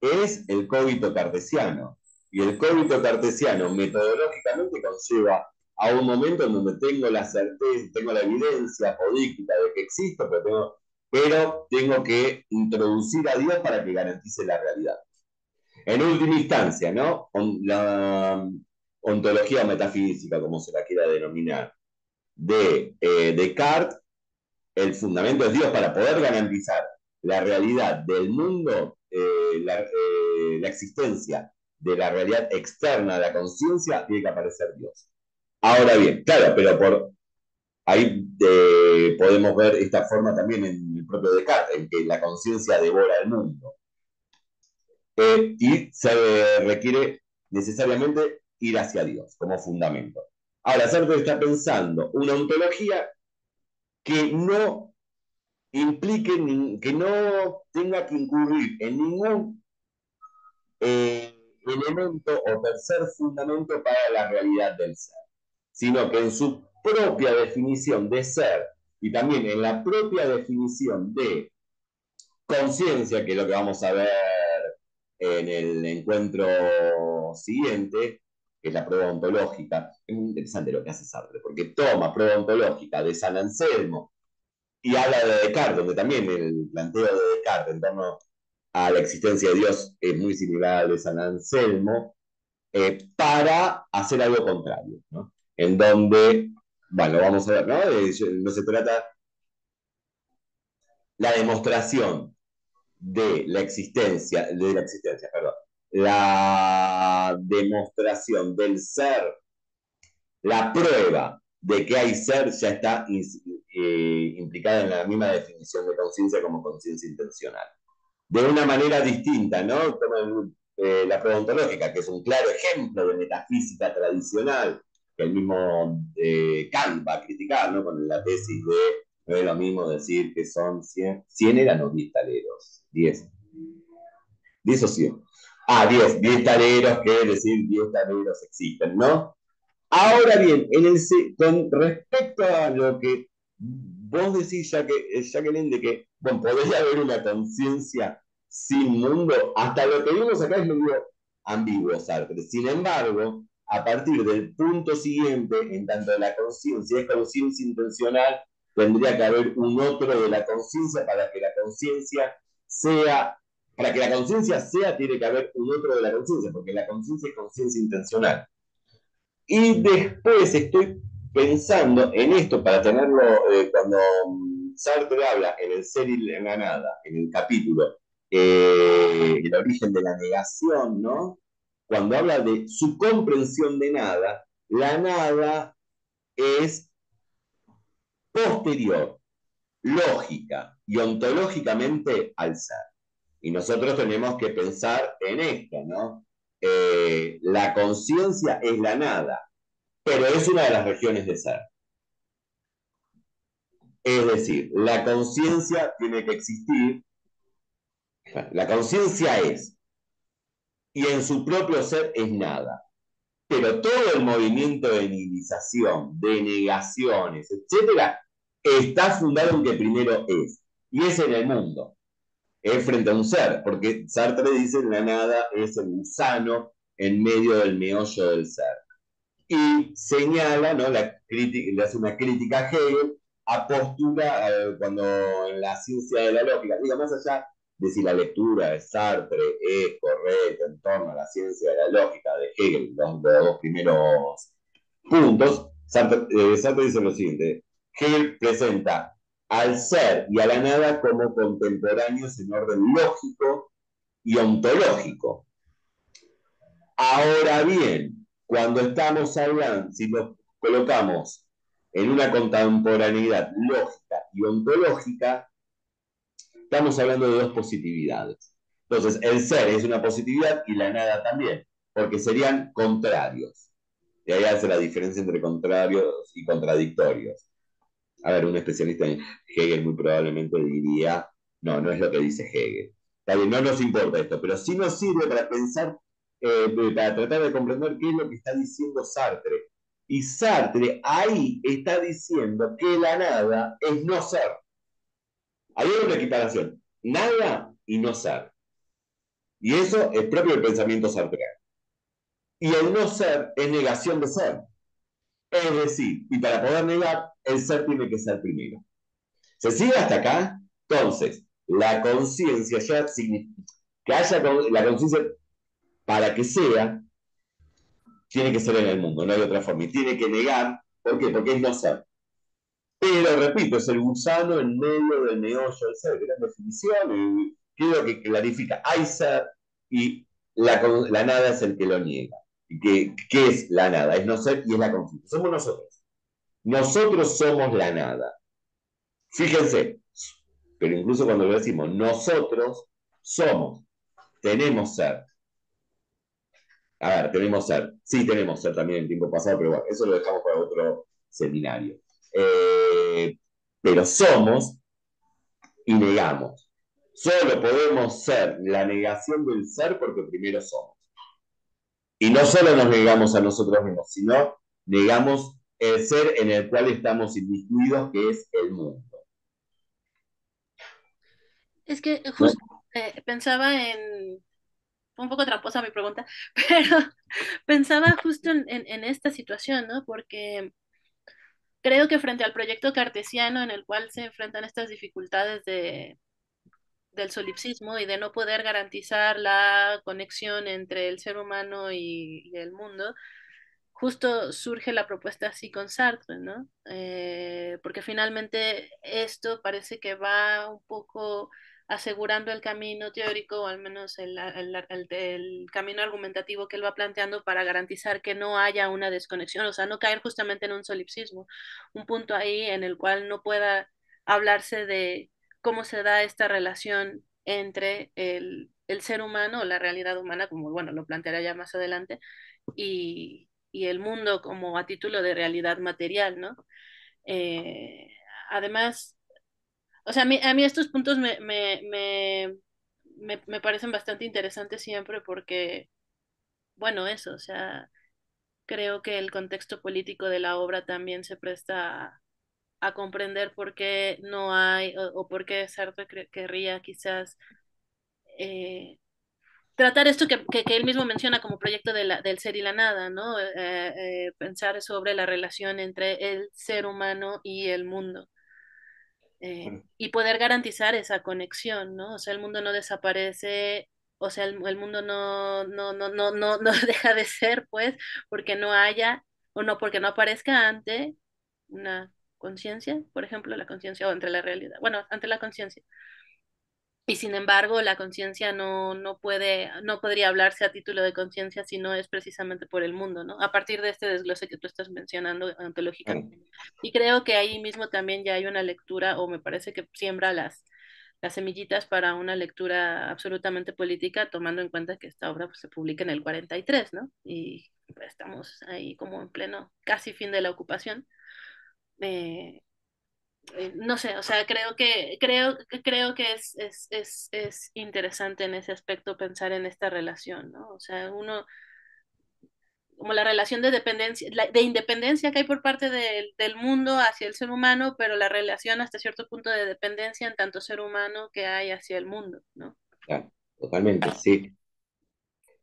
es el cogito cartesiano. Y el cogito cartesiano metodológicamente conlleva a un momento en donde tengo la certeza, tengo la evidencia apodíctica de que existo, pero tengo que introducir a Dios para que garantice la realidad. En última instancia, ¿no? La ontología o metafísica, como se la quiera denominar, de Descartes, el fundamento es Dios para poder garantizar la realidad del mundo, la existencia de la realidad externa de la conciencia, tiene que aparecer Dios. Ahora bien, claro, pero por ahí podemos ver esta forma también en el propio Descartes, en que la conciencia devora el mundo. Y se requiere necesariamente ir hacia Dios como fundamento. Ahora, Sartre está pensando una ontología que no implique, que no tenga que incurrir en ningún elemento o tercer fundamento para la realidad del ser, sino que en su propia definición de ser y también en la propia definición de conciencia, que es lo que vamos a ver en el encuentro siguiente, que es la prueba ontológica. Es muy interesante lo que hace Sartre, porque toma prueba ontológica de San Anselmo y habla de Descartes, donde también el planteo de Descartes en torno a la existencia de Dios es muy similar al de San Anselmo, para hacer algo contrario, ¿no? En donde, bueno, vamos a ver, ¿no? No se trata la demostración perdón, la demostración del ser, la prueba de que hay ser ya está implicada en la misma definición de conciencia como conciencia intencional. De una manera distinta, ¿no? Como la prueba ontológica, que es un claro ejemplo de metafísica tradicional, que el mismo Kant va a criticar, ¿no? Con la tesis de no es lo mismo decir que son 100 eran los 10 taleros, 10 o 100. 10 taleros, que decir 10 taleros existen, ¿no? Ahora bien, con respecto a lo que vos decís, Jacqueline, de que bueno, podría haber una conciencia sin mundo, hasta lo que vimos acá es medio ambiguo, Sartre. Sin embargo, a partir del punto siguiente, en tanto la conciencia es conciencia intencional, tendría que haber un otro de la conciencia sea, para que la conciencia sea, tiene que haber un otro de la conciencia, porque la conciencia es conciencia intencional. Y después estoy pensando en esto para tenerlo cuando Sartre habla en el ser y en la nada, en el capítulo El origen de la negación, ¿no? Cuando habla de su comprensión de nada, la nada es posterior, lógica y ontológicamente al ser. Y nosotros tenemos que pensar en esto, ¿no? La conciencia es la nada, pero es una de las regiones de ser. Es decir, la conciencia tiene que existir, la conciencia es, y en su propio ser es nada. Pero todo el movimiento de nihilización, de negaciones, etcétera, está fundado en que primero es, y es en el mundo, es frente a un ser, porque Sartre dice la nada es el gusano en medio del meollo del ser. Y señala, ¿no? Le hace una crítica a Hegel a postura cuando en la ciencia de la lógica, diga, más allá de si la lectura de Sartre es correcta en torno a la ciencia de la lógica de Hegel, los dos primeros puntos, Sartre dice lo siguiente: Hegel presenta al ser y a la nada como contemporáneos en orden lógico y ontológico. Ahora bien, cuando estamos hablando, si nos colocamos en una contemporaneidad lógica y ontológica, estamos hablando de dos positividades. Entonces, el ser es una positividad y la nada también, porque serían contrarios. Y ahí hace la diferencia entre contrarios y contradictorios. A ver, un especialista en Hegel muy probablemente diría, no, no es lo que dice Hegel. Está bien, no nos importa esto, pero sí nos sirve para pensar, para tratar de comprender qué es lo que está diciendo Sartre. Y Sartre ahí está diciendo que la nada es no ser. Hay una equiparación, nada y no ser. Y eso es propio del pensamiento sartreano. Y el no ser es negación de ser. Es decir, y para poder negar, el ser tiene que ser primero. ¿Se sigue hasta acá? Entonces, la conciencia ya significa que haya la conciencia para que sea, tiene que ser en el mundo, no hay otra forma. Y tiene que negar, ¿por qué? Porque es no ser. Pero repito, es el gusano en medio del meollo del ser, gran definición, y creo que clarifica. Hay ser y la nada es el que lo niega. ¿Y qué es la nada? Es no ser y es la conciencia. Somos nosotros. Nosotros somos la nada. Fíjense, pero incluso cuando lo decimos, nosotros somos, tenemos ser. A ver, tenemos ser. Sí, tenemos ser también en tiempo pasado, pero bueno, eso lo dejamos para otro seminario. Eh, pero somos y negamos. Solo podemos ser la negación del ser porque primero somos. Y no solo nos negamos a nosotros mismos, sino negamos el ser en el cual estamos inmiscuidos, que es el mundo. Es que ¿No? justo pensaba en, fue un poco tramposa mi pregunta, pero pensaba justo en esta situación, ¿no? Porque creo que frente al proyecto cartesiano en el cual se enfrentan estas dificultades del solipsismo y de no poder garantizar la conexión entre el ser humano y el mundo, justo surge la propuesta así con Sartre, ¿no? Porque finalmente esto parece que va un poco asegurando el camino teórico, o al menos el camino argumentativo que él va planteando para garantizar que no haya una desconexión, o sea, no caer justamente en un solipsismo, un punto ahí en el cual no pueda hablarse de cómo se da esta relación entre el ser humano o la realidad humana, como bueno, lo planteará ya más adelante, y el mundo como a título de realidad material, ¿no? Eh, además, o sea, a mí estos puntos me parecen bastante interesantes siempre porque, bueno, eso, o sea, creo que el contexto político de la obra también se presta a comprender por qué no hay o por qué Sartre querría quizás tratar esto que él mismo menciona como proyecto del ser y la nada, ¿no? Pensar sobre la relación entre el ser humano y el mundo. Y poder garantizar esa conexión, ¿no? O sea, el mundo no desaparece, o sea, el mundo no deja de ser, pues, porque no haya, o no, porque no aparezca ante una conciencia, por ejemplo, la conciencia, o entre la realidad, bueno, ante la conciencia. Y sin embargo, la conciencia no podría hablarse a título de conciencia si no es precisamente por el mundo, ¿no? A partir de este desglose que tú estás mencionando ontológicamente. Y creo que ahí mismo también ya hay una lectura, o me parece que siembra las semillitas para una lectura absolutamente política, tomando en cuenta que esta obra pues, se publica en el 43, ¿no? Y pues, estamos ahí como en pleno, casi fin de la ocupación. Eh, no sé, o sea, creo que es interesante en ese aspecto pensar en esta relación, ¿no? O sea, uno, como la relación de dependencia, de independencia que hay por parte del mundo hacia el ser humano, pero la relación hasta cierto punto de dependencia en tanto ser humano que hay hacia el mundo, ¿no? Claro, totalmente, sí.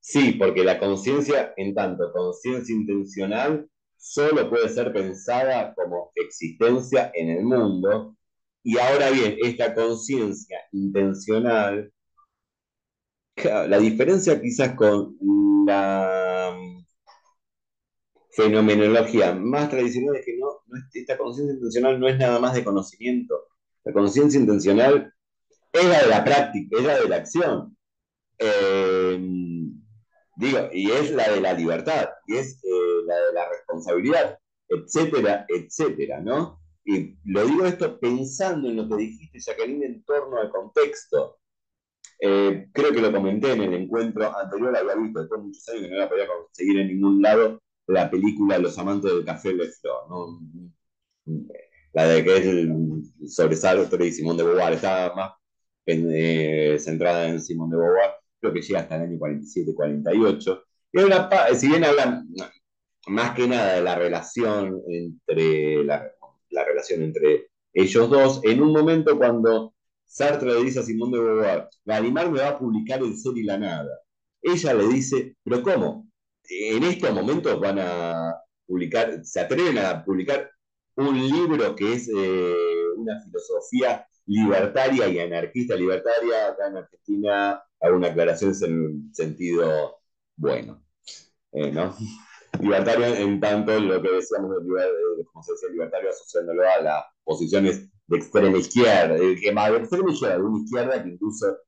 Sí, porque la conciencia, en tanto conciencia intencional, solo puede ser pensada como existencia en el mundo. Y ahora bien, esta conciencia intencional, claro, la diferencia quizás con la fenomenología más tradicional es que esta conciencia intencional no es nada más de conocimiento. La conciencia intencional es la de la práctica, es la de la acción. Eh, Digo, y es la de la libertad, y es la de la responsabilidad, etcétera, etcétera, ¿no? Y lo digo esto pensando en lo que dijiste, Jacqueline, en torno al contexto. Creo que lo comenté en el encuentro anterior, había visto después de muchos años que no la podía conseguir en ningún lado la película Los amantes del café Le Fleur, ¿no? La de que es el sobre Sartre y Simón de Beauvoir, está más centrada en Simón de Beauvoir, creo que llega hasta el año 47, 48. Y si bien hablan más que nada de la relación entre ellos dos, en un momento cuando Sartre le dice a Simón de Beauvoir, Gallimard me va a publicar El ser y la nada. Ella le dice, pero ¿cómo? En estos momentos van a publicar, se atreven a publicar un libro que es una filosofía libertaria y anarquista libertaria. Acá en Argentina hago una aclaración en sentido bueno, ¿no? Libertario en tanto lo que decíamos como se decía, libertario asociándolo a las posiciones de extrema izquierda, que más de extrema izquierda, de una izquierda que incluso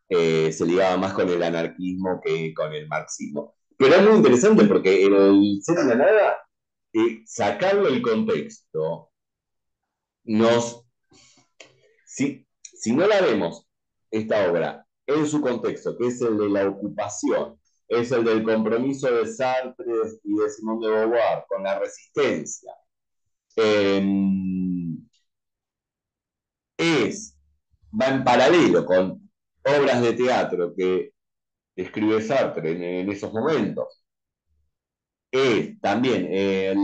se ligaba más con el anarquismo que con el marxismo. Pero es muy interesante porque el ser de la nada, sacarlo del contexto, nos, si no la vemos, esta obra, en su contexto, que es el de la ocupación, es el del compromiso de Sartre y de Simón de Beauvoir con la resistencia, eh, va en paralelo con obras de teatro que escribe Sartre en esos momentos, es también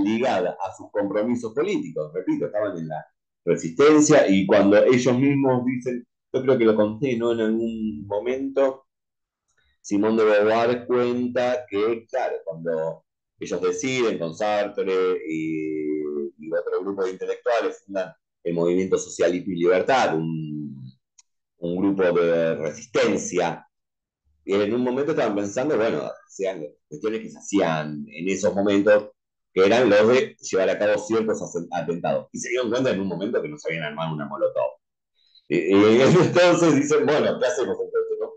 ligada a sus compromisos políticos, repito, estaban en la resistencia y cuando ellos mismos dicen, yo creo que lo conté, ¿no? En algún momento, Simón de Beauvoir cuenta que, claro, cuando ellos deciden con Sartre y otro grupo de intelectuales fundan el Movimiento Socialismo y Libertad, un grupo de resistencia. Y en un momento estaban pensando, bueno, sean cuestiones que se hacían en esos momentos, que eran los de llevar a cabo ciertos atentados. Y se dieron cuenta en un momento que no se habían armado una molotov. Y entonces dicen, bueno, ¿qué hacemos entonces? ¿No?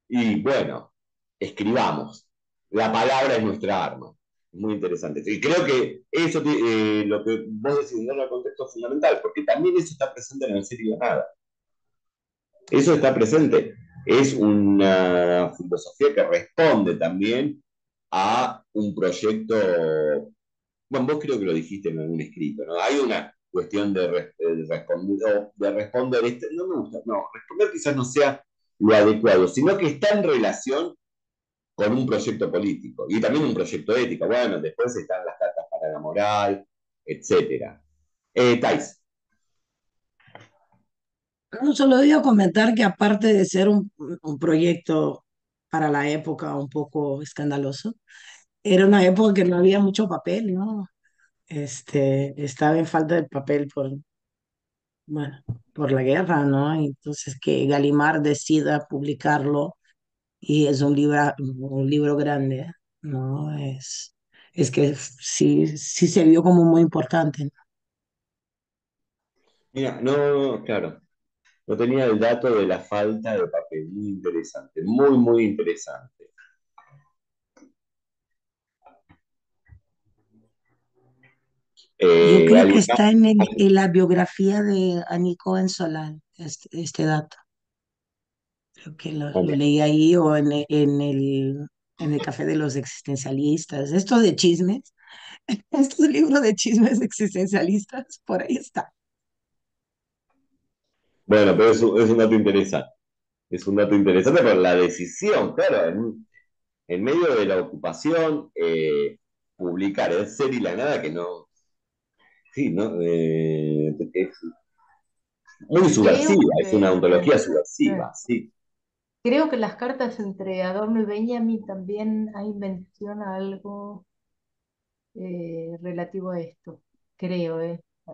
Y bueno, escribamos. La palabra es nuestra arma. Muy interesante. Y creo que eso, lo que vos decís, en el contexto es fundamental, porque también eso está presente en el serio nada. Eso está presente. Es una filosofía que responde también a un proyecto. Bueno, vos creo que lo dijiste en algún escrito, ¿no? Hay una cuestión de responder, no me gusta, no, responder quizás no sea lo adecuado, sino que está en relación con un proyecto político y también un proyecto ético. Bueno, después están las cartas para la moral, etcétera. Thais. No, solo iba a comentar que aparte de ser un proyecto para la época un poco escandaloso, era una época que no había mucho papel, ¿no? Estaba en falta de papel bueno, por la guerra, ¿no? Entonces que Gallimard decida publicarlo y es un libro grande, ¿no? Es que sí se vio como muy importante, ¿no? Mira, no, claro, no tenía el dato de la falta de papel. Muy interesante, muy, muy interesante. Yo creo que Gallimard, está en la biografía de Anico Solán, este dato. Creo que lo leí ahí o en el Café de los Existencialistas. Esto de chismes, Estos libros de chismes existencialistas, por ahí está. Bueno, pero es un dato interesante. Es un dato interesante por la decisión, claro, en medio de la ocupación, publicar el ser y la nada que no, sí, ¿no? Es muy Creo subversiva, es una que, ontología eh, subversiva, sí. creo que las cartas entre Adorno y Benjamin también hay mención a algo relativo a esto. Creo,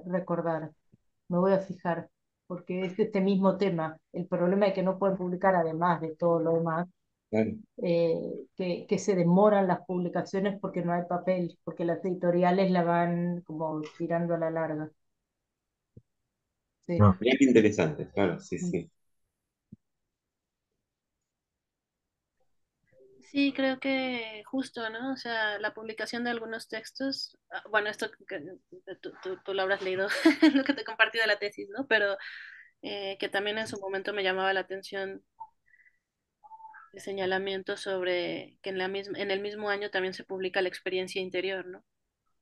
recordar. Me voy a fijar, porque es este mismo tema. El problema es que no pueden publicar, además de todo lo demás, Claro. que se demoran las publicaciones porque no hay papel, porque las editoriales la van como tirando a la larga. Sí. No. Mira qué interesante, claro, sí, Mm. sí. Sí, creo que justo, ¿no? O sea, la publicación de algunos textos, bueno, esto que tú lo habrás leído, lo que te he compartido de la tesis, ¿no? Pero que también en su momento me llamaba la atención el señalamiento sobre que en el mismo año también se publica la experiencia interior, ¿no?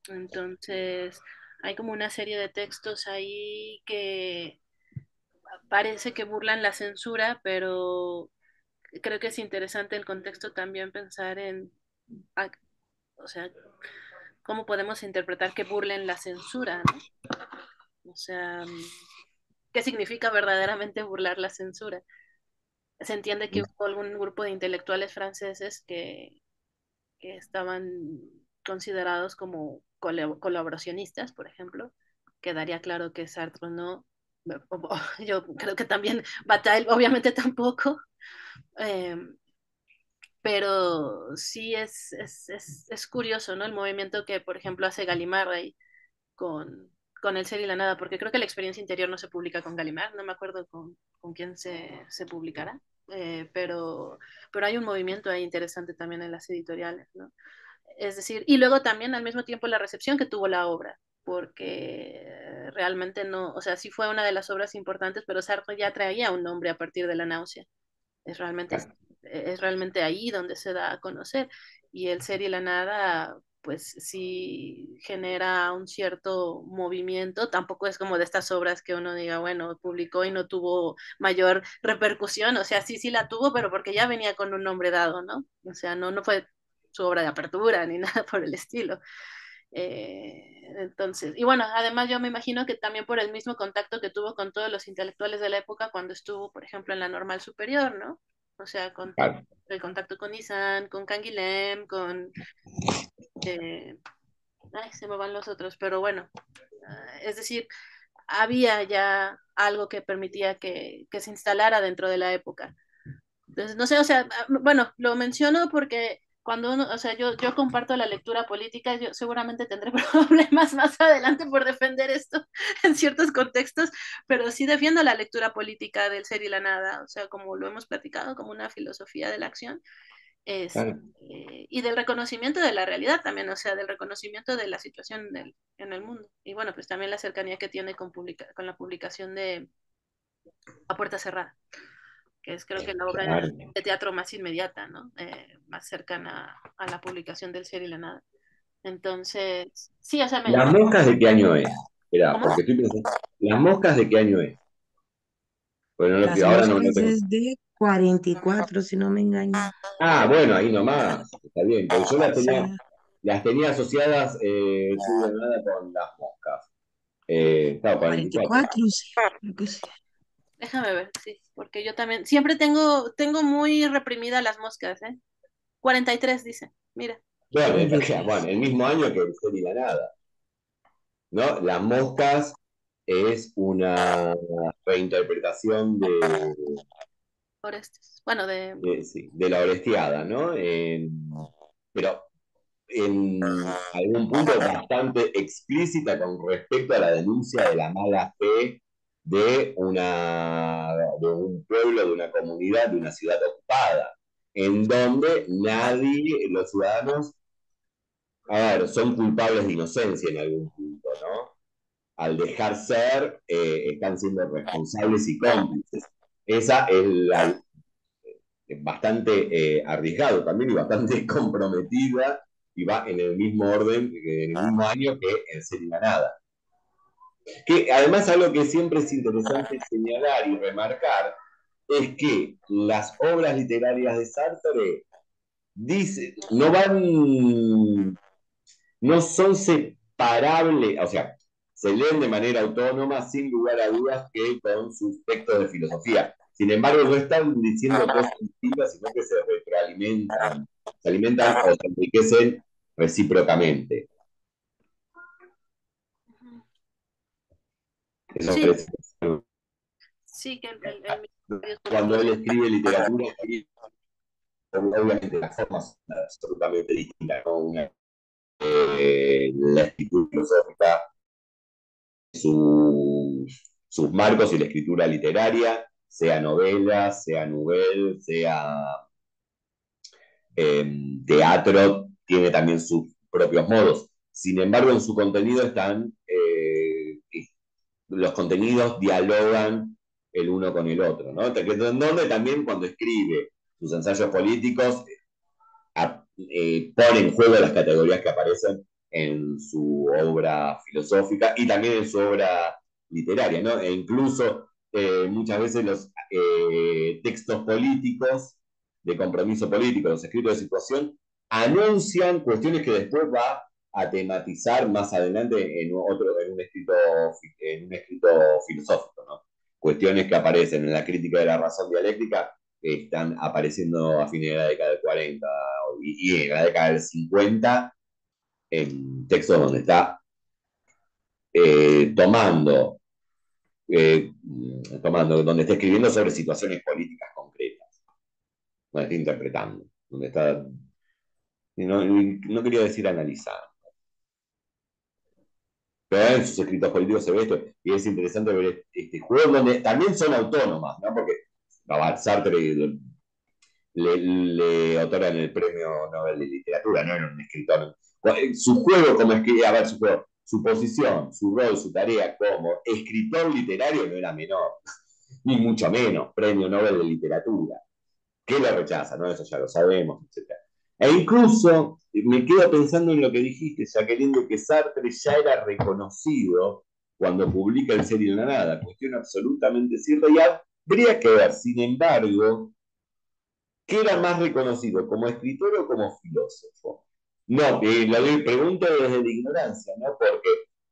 Entonces, hay como una serie de textos ahí que parece que burlan la censura, pero creo que es interesante el contexto también pensar en, ah, o sea, cómo podemos interpretar que burlen la censura, ¿no? O sea, ¿qué significa verdaderamente burlar la censura? Se entiende que hubo algún grupo de intelectuales franceses que estaban considerados como colaboracionistas, por ejemplo. Quedaría claro que Sartre no. Yo creo que también Bataille, obviamente tampoco. Eh, pero sí es curioso, ¿no? El movimiento que, por ejemplo, hace Gallimard ahí con El ser y la nada, porque creo que la experiencia interior no se publica con Gallimard, no me acuerdo con quién se publicará, pero hay un movimiento ahí interesante también en las editoriales, ¿no? Es decir, y luego también al mismo tiempo la recepción que tuvo la obra, porque realmente no, o sea, sí fue una de las obras importantes, pero Sartre ya traía un nombre a partir de la náusea. Es realmente, Claro. es realmente ahí donde se da a conocer. Y el ser y la nada, pues sí genera un cierto movimiento. Tampoco es como de estas obras que uno diga, bueno, publicó y no tuvo mayor repercusión. O sea, sí, sí la tuvo, pero porque ya venía con un nombre dado, ¿no? O sea, no fue su obra de apertura ni nada por el estilo. Entonces, y bueno, además yo me imagino que también por el mismo contacto que tuvo con todos los intelectuales de la época cuando estuvo, por ejemplo, en la Normal Superior, ¿no? O sea, con todo Claro. el contacto con Isan, con Canguilhem, con... eh, ay, se me van los otros, pero bueno, es decir, había ya algo que permitía que se instalara dentro de la época. Entonces, no sé, o sea, bueno, lo menciono porque cuando uno, o sea, yo comparto la lectura política, yo seguramente tendré problemas más adelante por defender esto en ciertos contextos, pero sí defiendo la lectura política del ser y la nada, o sea, como lo hemos platicado, como una filosofía de la acción, es, Claro. y del reconocimiento de la realidad también, o sea, del reconocimiento de la situación en el mundo. Y bueno, pues también la cercanía que tiene con la publicación de A Puerta Cerrada, que es creo que la obra Claro. de teatro más inmediata, ¿no? Más cercana a la publicación del ser y la nada. Entonces, sí, o sea, ¿Las moscas de qué año es? Espera, ¿cómo? porque estoy pensando. ¿Las moscas de qué año es? Bueno, Las ahora no moscas tengo. es de 44 si no me engaño. Ah, bueno, ahí nomás, está bien, porque yo Sí, las tenía asociadas, Silvia Nada con las moscas. Claro, 44. 44 sí, creo que sí. Déjame ver, sí, porque yo también siempre tengo muy reprimida las moscas, ¿eh? 43 dice, mira. Bueno, bueno, 43. el mismo año que el Ser y la Nada, ¿no? Las moscas es una reinterpretación Orestes. Bueno, sí, de la Orestiada, ¿no? Pero en algún punto bastante explícita con respecto a la denuncia de la mala fe de un pueblo, de una comunidad, de una ciudad ocupada, en donde nadie, los ciudadanos, a ver, son culpables de inocencia en algún punto, ¿no? Al dejar ser, están siendo responsables y cómplices. Esa es bastante arriesgado también y bastante comprometida y va en el mismo orden, en el mismo año que El Ser y la Nada. Que además algo que siempre es interesante señalar y remarcar es que las obras literarias de Sartre no van, no son separables, o sea, se leen de manera autónoma, sin lugar a dudas, que con sus textos de filosofía. Sin embargo, no están diciendo cosas distintas, sino que se retroalimentan, se alimentan o se enriquecen recíprocamente. Eso Sí, parece. sí, que el Cuando él escribe literatura, obviamente las formas son absolutamente distintas, ¿no? La escritura filosófica, sus marcos y la escritura literaria, sea novela, sea novel, sea teatro, tiene también sus propios modos. Sin embargo, en su contenido están, los contenidos dialogan el uno con el otro, ¿no? Donde también cuando escribe sus ensayos políticos, pone en juego las categorías que aparecen en su obra filosófica y también en su obra literaria, ¿no? E incluso muchas veces los textos políticos, de compromiso político, los escritos de situación, anuncian cuestiones que después va a tematizar más adelante en un escrito filosófico, ¿no? Cuestiones que aparecen en la crítica de la razón dialéctica están apareciendo a fines de la década del 40 y en la década del 50 en textos donde está tomando, donde está escribiendo sobre situaciones políticas concretas, donde está interpretando, donde está, no quería decir analizando, pero en sus escritos políticos se ve esto, y es interesante ver este juego donde también son autónomas, ¿no? Porque Sartre le otorgan el premio Nobel de Literatura, no era un escritor. Su juego como escritor, a ver, su posición, su rol, su tarea como escritor literario no era menor, ni mucho menos premio Nobel de Literatura. ¿Qué lo rechaza? ¿No? Eso ya lo sabemos, etc. E incluso me quedo pensando en lo que dijiste, Jacqueline, de que Sartre ya era reconocido cuando publica El Ser y la Nada, cuestión absolutamente cierta, y habría que ver, sin embargo, ¿qué era más reconocido, como escritor o como filósofo? No, lo pregunto desde la ignorancia, ¿no? Porque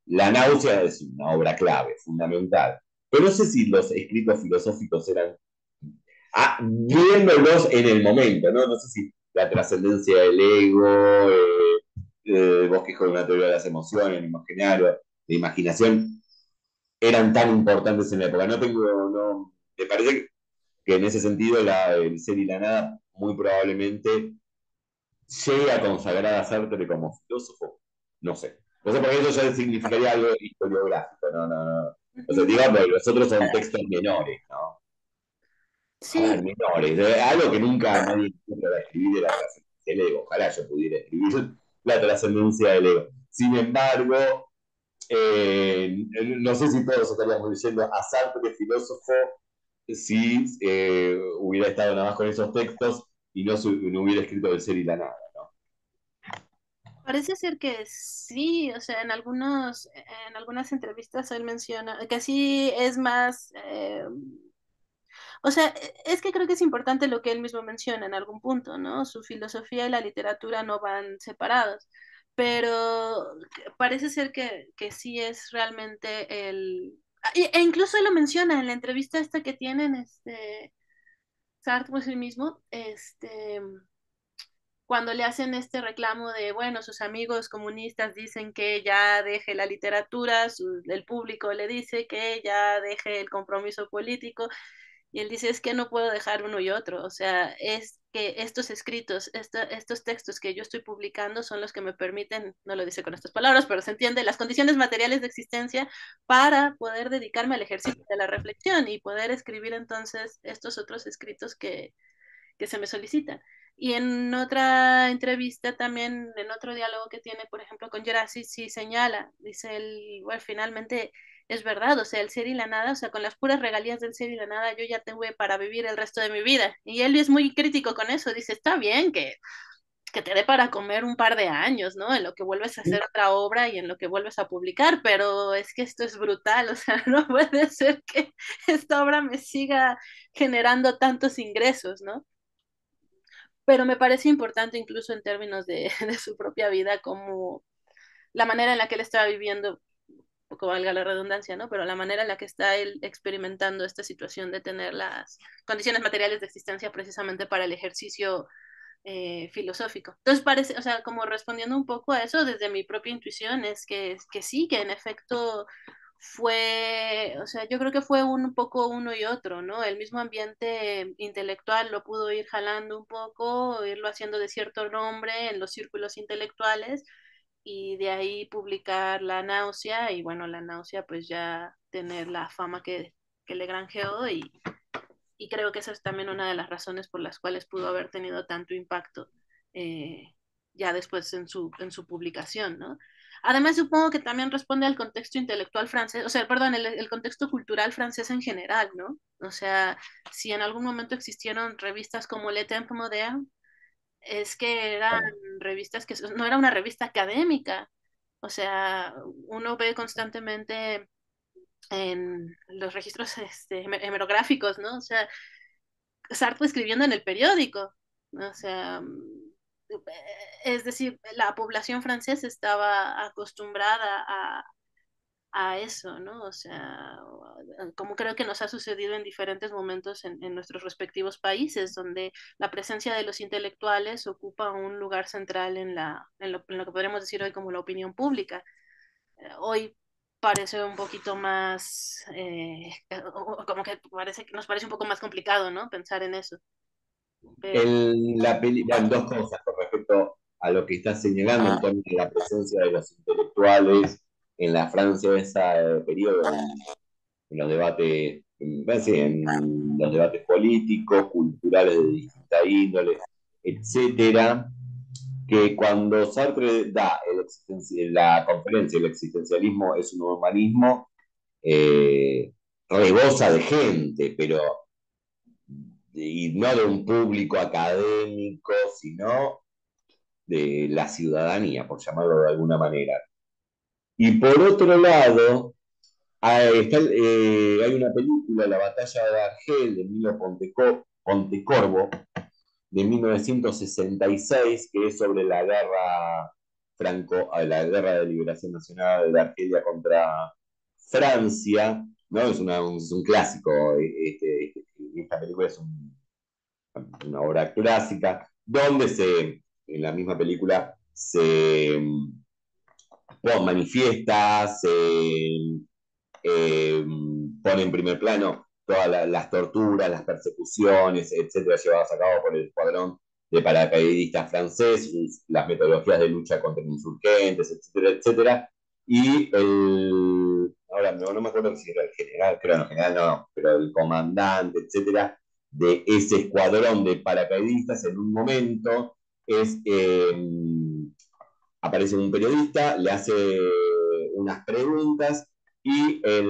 La náusea es una obra clave, fundamental. Pero no sé si los escritos filosóficos eran, viéndolos en el momento, ¿no? No sé si la trascendencia del ego, bosquejo de una teoría de las emociones, el imaginario, la imaginación, eran tan importantes en la época. Me parece que en ese sentido el Ser y la Nada muy probablemente llegue a consagrar a Sartre como filósofo. No sé. No sé, porque eso ya significaría algo historiográfico, no. O sea, digamos, los otros son textos menores, ¿no? A sí, ver, menores. Algo que nunca nadie va a escribir de la trascendencia del ego. Ojalá yo pudiera escribir la trascendencia del ego. Sin embargo, no sé si todos estaríamos diciendo a Sartre, filósofo, si hubiera estado nada más con esos textos y no hubiera escrito El Ser y la Nada, ¿no? parece ser que sí, o sea, en algunas entrevistas él menciona que sí es más, o sea, es que creo que es importante lo que él mismo menciona en algún punto, ¿no? Su filosofía y la literatura no van separados, pero parece ser que sí es realmente e incluso él lo menciona en la entrevista esta que tienen, Sartre por sí mismo, cuando le hacen este reclamo de, bueno, sus amigos comunistas dicen que ya deje la literatura, el público le dice que ya deje el compromiso político, y él dice, es que no puedo dejar uno y otro, o sea, es que estos escritos, estos textos que yo estoy publicando son los que me permiten, no lo dice con estas palabras, pero se entiende, las condiciones materiales de existencia para poder dedicarme al ejercicio de la reflexión y poder escribir entonces estos otros escritos que se me solicitan. Y en otra entrevista también, en otro diálogo que tiene, por ejemplo, con Gerasi, sí señala, dice él, bueno, finalmente es verdad, o sea, el ser y la nada, o sea, con las puras regalías del ser y la nada, yo ya tengo para vivir el resto de mi vida. Y él es muy crítico con eso, dice, está bien que que te dé para comer un par de años, ¿no? En lo que vuelves a hacer otra obra y en lo que vuelves a publicar, pero es que esto es brutal, o sea, no puede ser que esta obra me siga generando tantos ingresos, ¿no? Pero me parece importante incluso en términos de su propia vida, como la manera en la que él estaba viviendo, poco valga la redundancia, ¿no? Pero la manera en la que está él experimentando esta situación de tener las condiciones materiales de existencia precisamente para el ejercicio filosófico. Entonces parece, o sea, como respondiendo un poco a eso desde mi propia intuición, es que sí, que en efecto fue, o sea, yo creo que fue un poco uno y otro, ¿no? El mismo ambiente intelectual lo pudo ir jalando un poco, irlo haciendo de cierto nombre en los círculos intelectuales y de ahí publicar La náusea y bueno, La náusea pues ya tener la fama que le granjeó y creo que esa es también una de las razones por las cuales pudo haber tenido tanto impacto ya después en su publicación, ¿no? Además, supongo que también responde al contexto intelectual francés, o sea, perdón, el contexto cultural francés en general, ¿no? O sea, si en algún momento existieron revistas como Le Temps Moderne, es que eran revistas que no era una revista académica, o sea, uno ve constantemente en los registros hemerográficos, ¿no? O sea, Sartre escribiendo en el periódico, ¿no? O sea, es decir, la población francesa estaba acostumbrada a eso, ¿no? O sea, como creo que nos ha sucedido en diferentes momentos en nuestros respectivos países, donde la presencia de los intelectuales ocupa un lugar central en lo que podríamos decir hoy como la opinión pública. Hoy parece un poquito más, como que parece, nos parece un poco más complicado, ¿no? Pensar en eso. Pero En la bueno, dos cosas con respecto a lo que estás señalando en torno a la presencia de los intelectuales en la Francia de ese periodo, en los debates, sí, en los debates políticos, culturales de distinta índole, etcétera, que cuando Sartre da la conferencia El existencialismo es un humanismo, rebosa de gente, pero y no de un público académico, sino de la ciudadanía, por llamarlo de alguna manera. Y por otro lado, hay una película, La batalla de Argel, de Milo Pontecorvo, de 1966, que es sobre la guerra la guerra de liberación nacional de Argelia contra Francia, ¿no? Es un clásico, esta película es una obra clásica, donde en la misma película se manifiesta, eh, pone en primer plano todas las torturas, las persecuciones, etcétera, llevadas a cabo por el escuadrón de paracaidistas franceses, las metodologías de lucha contra insurgentes, etcétera, etcétera. Y ahora no me acuerdo si era el general, creo no, general no, pero el comandante, etcétera, de ese escuadrón de paracaidistas en un momento es aparece un periodista, le hace unas preguntas y el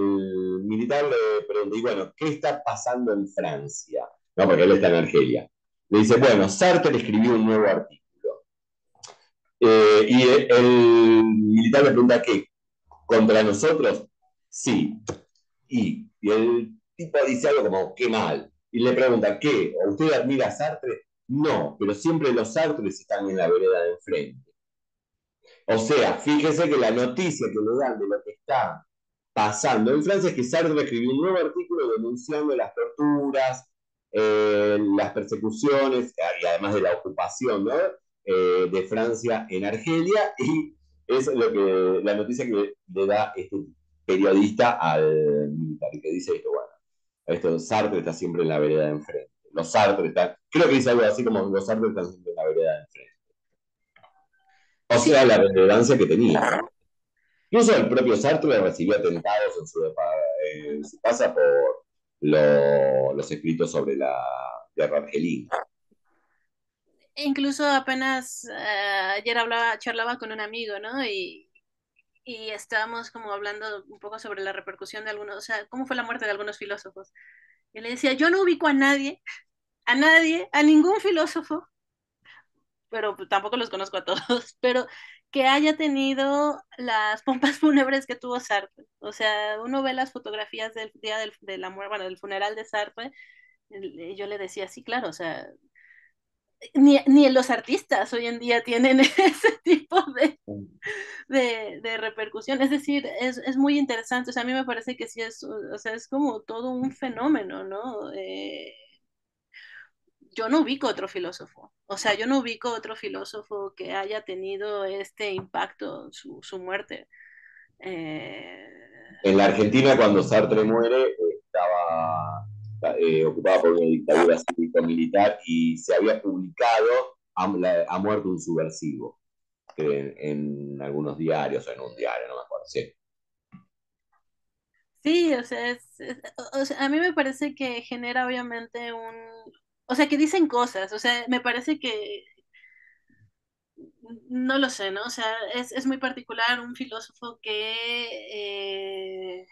militar le pregunta, y bueno, ¿qué está pasando en Francia? No, porque él está en Argelia. Le dice, bueno, Sartre escribió un nuevo artículo. Y el militar le pregunta, ¿qué? ¿Contra nosotros? Sí. Y el tipo dice algo como, qué mal. Y le pregunta, ¿qué? ¿Usted admira a Sartre? No, pero siempre los Sartres están en la vereda de enfrente. O sea, fíjese que la noticia que le dan de lo que está pasando en Francia es que Sartre escribió un nuevo artículo denunciando las torturas, las persecuciones y además de la ocupación, ¿no? De Francia en Argelia, y es la noticia que le da este periodista al militar, y que dice esto, bueno, esto Sartre está siempre en la vereda de enfrente. Los Sartre están, creo que dice algo así como los Sartre están siempre en la vereda de enfrente. O sí, sea, la relevancia que tenía. Incluso el propio Sartre recibió atentados en su casa por los escritos sobre la guerra argelina. incluso apenas ayer charlaba con un amigo, ¿no? Y estábamos como hablando un poco sobre la repercusión de algunos, o sea, cómo fue la muerte de algunos filósofos. Y le decía, yo no ubico a nadie, a ningún filósofo pero pues, tampoco los conozco a todos, pero que haya tenido las pompas fúnebres que tuvo Sartre. O sea, uno ve las fotografías del día de la muerte, bueno, del funeral de Sartre, y yo le decía, sí, claro, o sea, ni los artistas hoy en día tienen ese tipo de repercusión. Es decir, es muy interesante. O sea, a mí me parece que sí es, o sea, es como todo un fenómeno, ¿no? Yo no ubico otro filósofo. O sea, yo no ubico otro filósofo que haya tenido este impacto, su muerte. Eh, En la Argentina, cuando Sartre muere, estaba ocupada por una dictadura cívico-militar y se había publicado Ha muerto un subversivo en algunos diarios o en un diario, no me acuerdo. Sí. sí, o sea, o sea, a mí me parece que genera obviamente o sea, que dicen cosas, o sea, me parece que, no lo sé, ¿no? O sea, es muy particular un filósofo que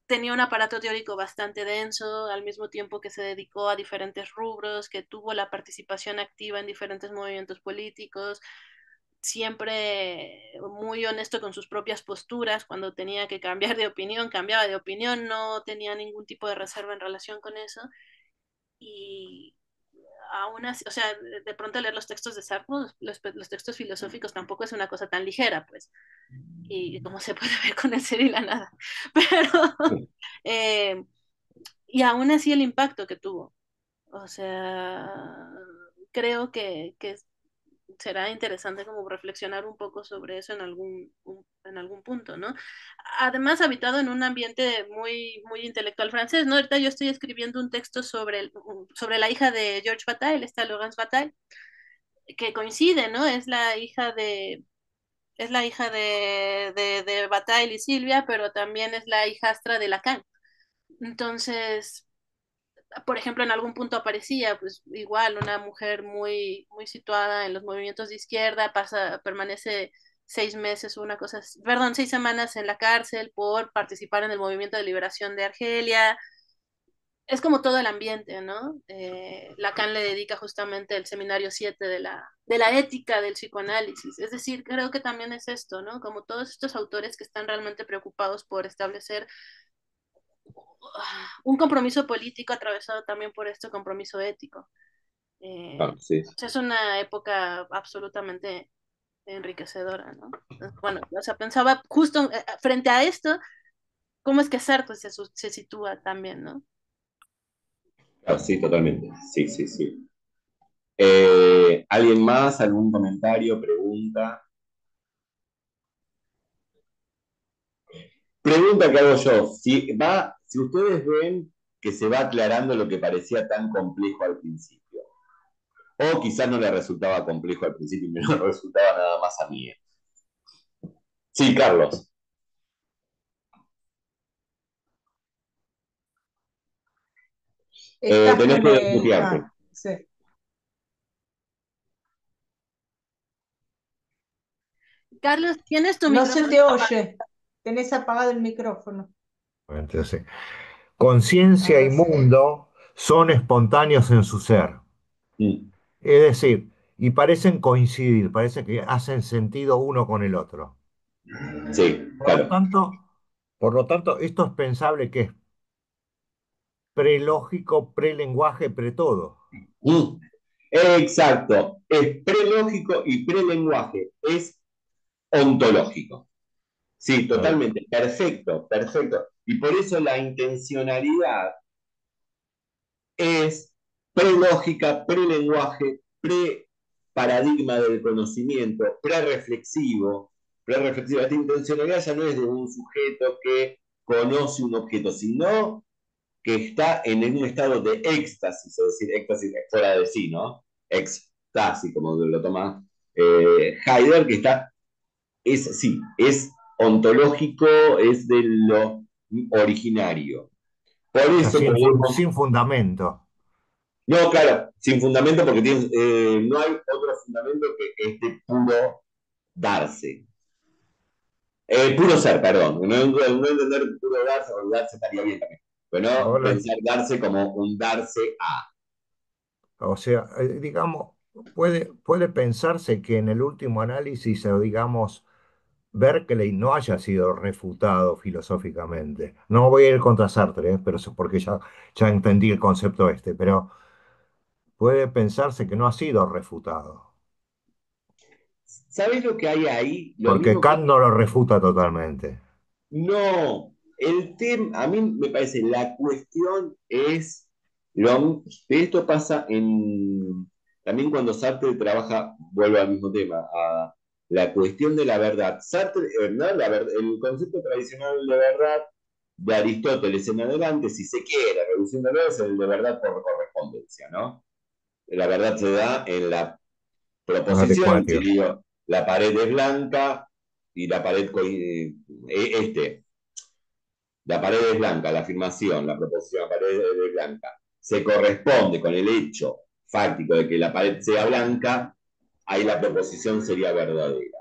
tenía un aparato teórico bastante denso, al mismo tiempo que se dedicó a diferentes rubros, que tuvo la participación activa en diferentes movimientos políticos, siempre muy honesto con sus propias posturas, cuando tenía que cambiar de opinión, cambiaba de opinión, no tenía ningún tipo de reserva en relación con eso. Y aún así, o sea, de pronto leer los textos de Sartre, los textos filosóficos tampoco es una cosa tan ligera, pues, y como se puede ver con el ser y la nada. Pero, eh, y aún así el impacto que tuvo. O sea, creo que será interesante como reflexionar un poco sobre eso en algún punto, ¿no? Además, habitado en un ambiente muy, muy intelectual francés, ¿no? Ahorita yo estoy escribiendo un texto sobre la hija de Georges Bataille, esta Laurence Bataille, que coincide, ¿no? Es la hija de Bataille y Silvia, pero también es la hijastra de Lacan. Entonces, por ejemplo, en algún punto aparecía, pues igual, una mujer muy, muy situada en los movimientos de izquierda, permanece 6 meses o una cosa, perdón, 6 semanas en la cárcel por participar en el movimiento de liberación de Argelia. Es como todo el ambiente, ¿no? Lacan le dedica justamente el seminario 7 de la ética del psicoanálisis. Es decir, creo que también es esto, ¿no? Como todos estos autores que están realmente preocupados por establecer un compromiso político atravesado también por este compromiso ético. Ah, sí. Es una época absolutamente enriquecedora, ¿no? Bueno, o sea, pensaba justo frente a esto, cómo es que Sartre se sitúa también, ¿no? Ah, sí, totalmente. Sí, sí, sí. ¿Alguien más? ¿Algún comentario? ¿Pregunta? Pregunta que hago yo. Si ustedes ven que se va aclarando lo que parecía tan complejo al principio, o quizás no le resultaba complejo al principio y me lo resultaba nada más a mí. Sí, Carlos. Estás Tenés con que el... desmutearte. Ah, sí. Carlos, tienes tu No se micrófono te apagado. oye. Tenés apagado el micrófono. Entonces, conciencia y Ahora sí. mundo son espontáneos en su ser. Mm, Es decir, y parecen coincidir, parece que hacen sentido uno con el otro. sí, Por lo claro. tanto, por lo tanto, esto es pensable que es prelógico, prelenguaje, pretodo. Mm, exacto. Es prelógico y prelenguaje. Es ontológico. Sí, Está bien. totalmente. Perfecto, perfecto. Y por eso la intencionalidad es prelógica, prelenguaje, pre-paradigma del conocimiento, pre-reflexivo. Pre-reflexivo. Esta intencionalidad ya no es de un sujeto que conoce un objeto, sino que está en un estado de éxtasis, es decir, éxtasis fuera de sí, ¿no? Éxtasis, como lo toma Heidegger, que sí, es ontológico, es de lo originario. Por O sea, eso podemos. sin fundamento. No, claro, sin fundamento, porque no hay otro fundamento que este puro darse. Puro ser, perdón. No entender puro darse, o darse estaría bien también. Pero no Ahora, pensar darse como un darse a. o sea, digamos, puede pensarse que en el último análisis, o digamos, Berkeley no haya sido refutado filosóficamente. No voy a ir contra Sartre, pero eso porque ya entendí el concepto este, pero puede pensarse que no ha sido refutado, ¿Sabés lo que hay ahí? Lo porque mismo que Kant no lo refuta totalmente. no, el tema, a mí me parece, la cuestión es, esto pasa también cuando Sartre trabaja, vuelve al mismo tema, a la cuestión de la verdad. Sartre, ¿no? El concepto tradicional de verdad de Aristóteles en adelante, si se quiere, reduciéndolo, es el de verdad por correspondencia, ¿no? La verdad se da en la proposición, si Adecuatio. digo, la pared es blanca y la pared, este, la pared es blanca, la afirmación, la proposición, la pared es blanca, se corresponde con el hecho fáctico de que la pared sea blanca, ahí la proposición sería verdadera.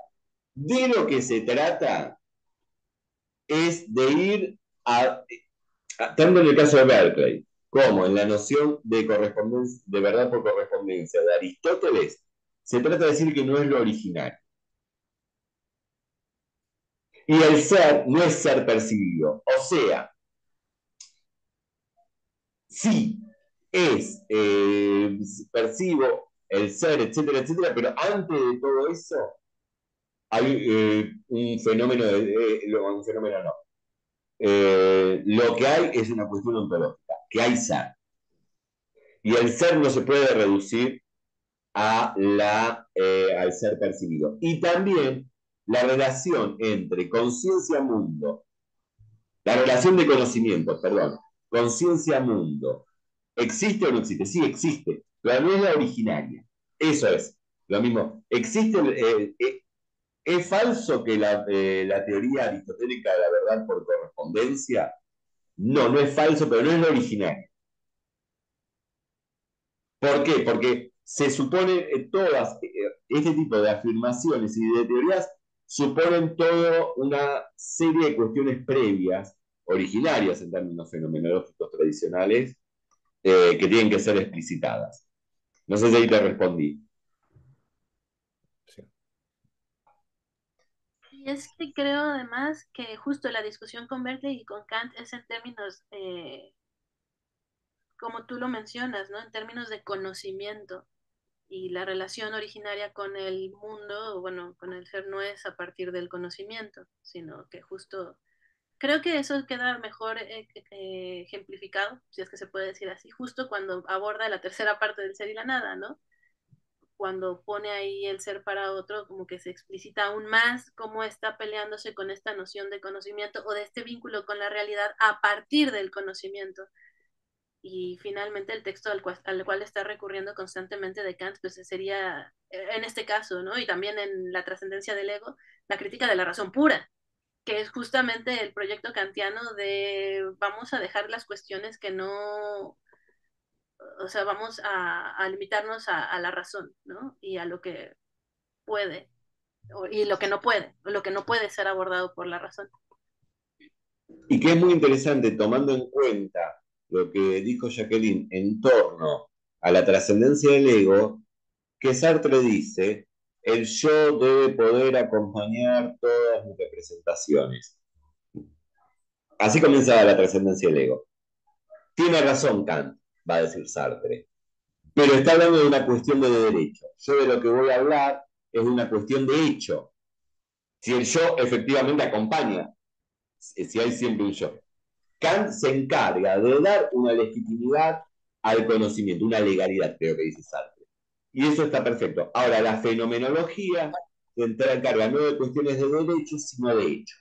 De lo que se trata es de ir tanto en el caso de Berkeley como en la noción de correspondencia, de verdad por correspondencia de Aristóteles, se trata de decir que no es lo original. Y el ser no es ser percibido. O sea, sí, es, percibo el ser, etcétera, etcétera, pero antes de todo eso hay un fenómeno, un fenómeno no. Lo que hay es una cuestión ontológica, que hay ser. Y el ser no se puede reducir al ser percibido. Y también la relación entre conciencia-mundo, la relación de conocimiento, perdón, conciencia-mundo, ¿existe o no existe? Sí, existe, pero no es la originaria. Eso es lo mismo. Existe, es falso que la teoría aristotélica de la verdad por correspondencia. No, no es falso, pero no es la originaria. ¿Por qué? Porque se supone todas este tipo de afirmaciones y de teorías suponen toda una serie de cuestiones previas, originarias en términos fenomenológicos tradicionales, que tienen que ser explicitadas. No sé si ahí te respondí. Sí. Y es que creo además que justo la discusión con Berkeley y con Kant es en términos, como tú lo mencionas, ¿no? En términos de conocimiento y la relación originaria con el mundo, bueno, con el ser no es a partir del conocimiento, sino que justo creo que eso queda mejor ejemplificado, si es que se puede decir así, justo cuando aborda la tercera parte del ser y la nada, ¿no? Cuando pone ahí el ser para otro, como que se explicita aún más cómo está peleándose con esta noción de conocimiento o de este vínculo con la realidad a partir del conocimiento. Y finalmente el texto al cual está recurriendo constantemente de Kant, pues sería, en este caso, ¿no? Y también en la trascendencia del ego, la crítica de la razón pura, que es justamente el proyecto kantiano de vamos a dejar las cuestiones que no, o sea, vamos a limitarnos a la razón, ¿no? Y a lo que puede, y lo que no puede, o lo que no puede ser abordado por la razón. Y que es muy interesante tomando en cuenta lo que dijo Jacqueline en torno a la trascendencia del ego, que Sartre dice, el yo debe poder acompañar todas mis representaciones. Así comienza la trascendencia del ego. Tiene razón Kant, va a decir Sartre, pero está hablando de una cuestión de derecho. Yo de lo que voy a hablar es de una cuestión de hecho. Si el yo efectivamente acompaña, si hay siempre un yo. Kant se encarga de dar una legitimidad al conocimiento, una legalidad, creo que dice Sartre. Y eso está perfecto. Ahora, la fenomenología se encarga no de cuestiones de derecho, sino de hecho.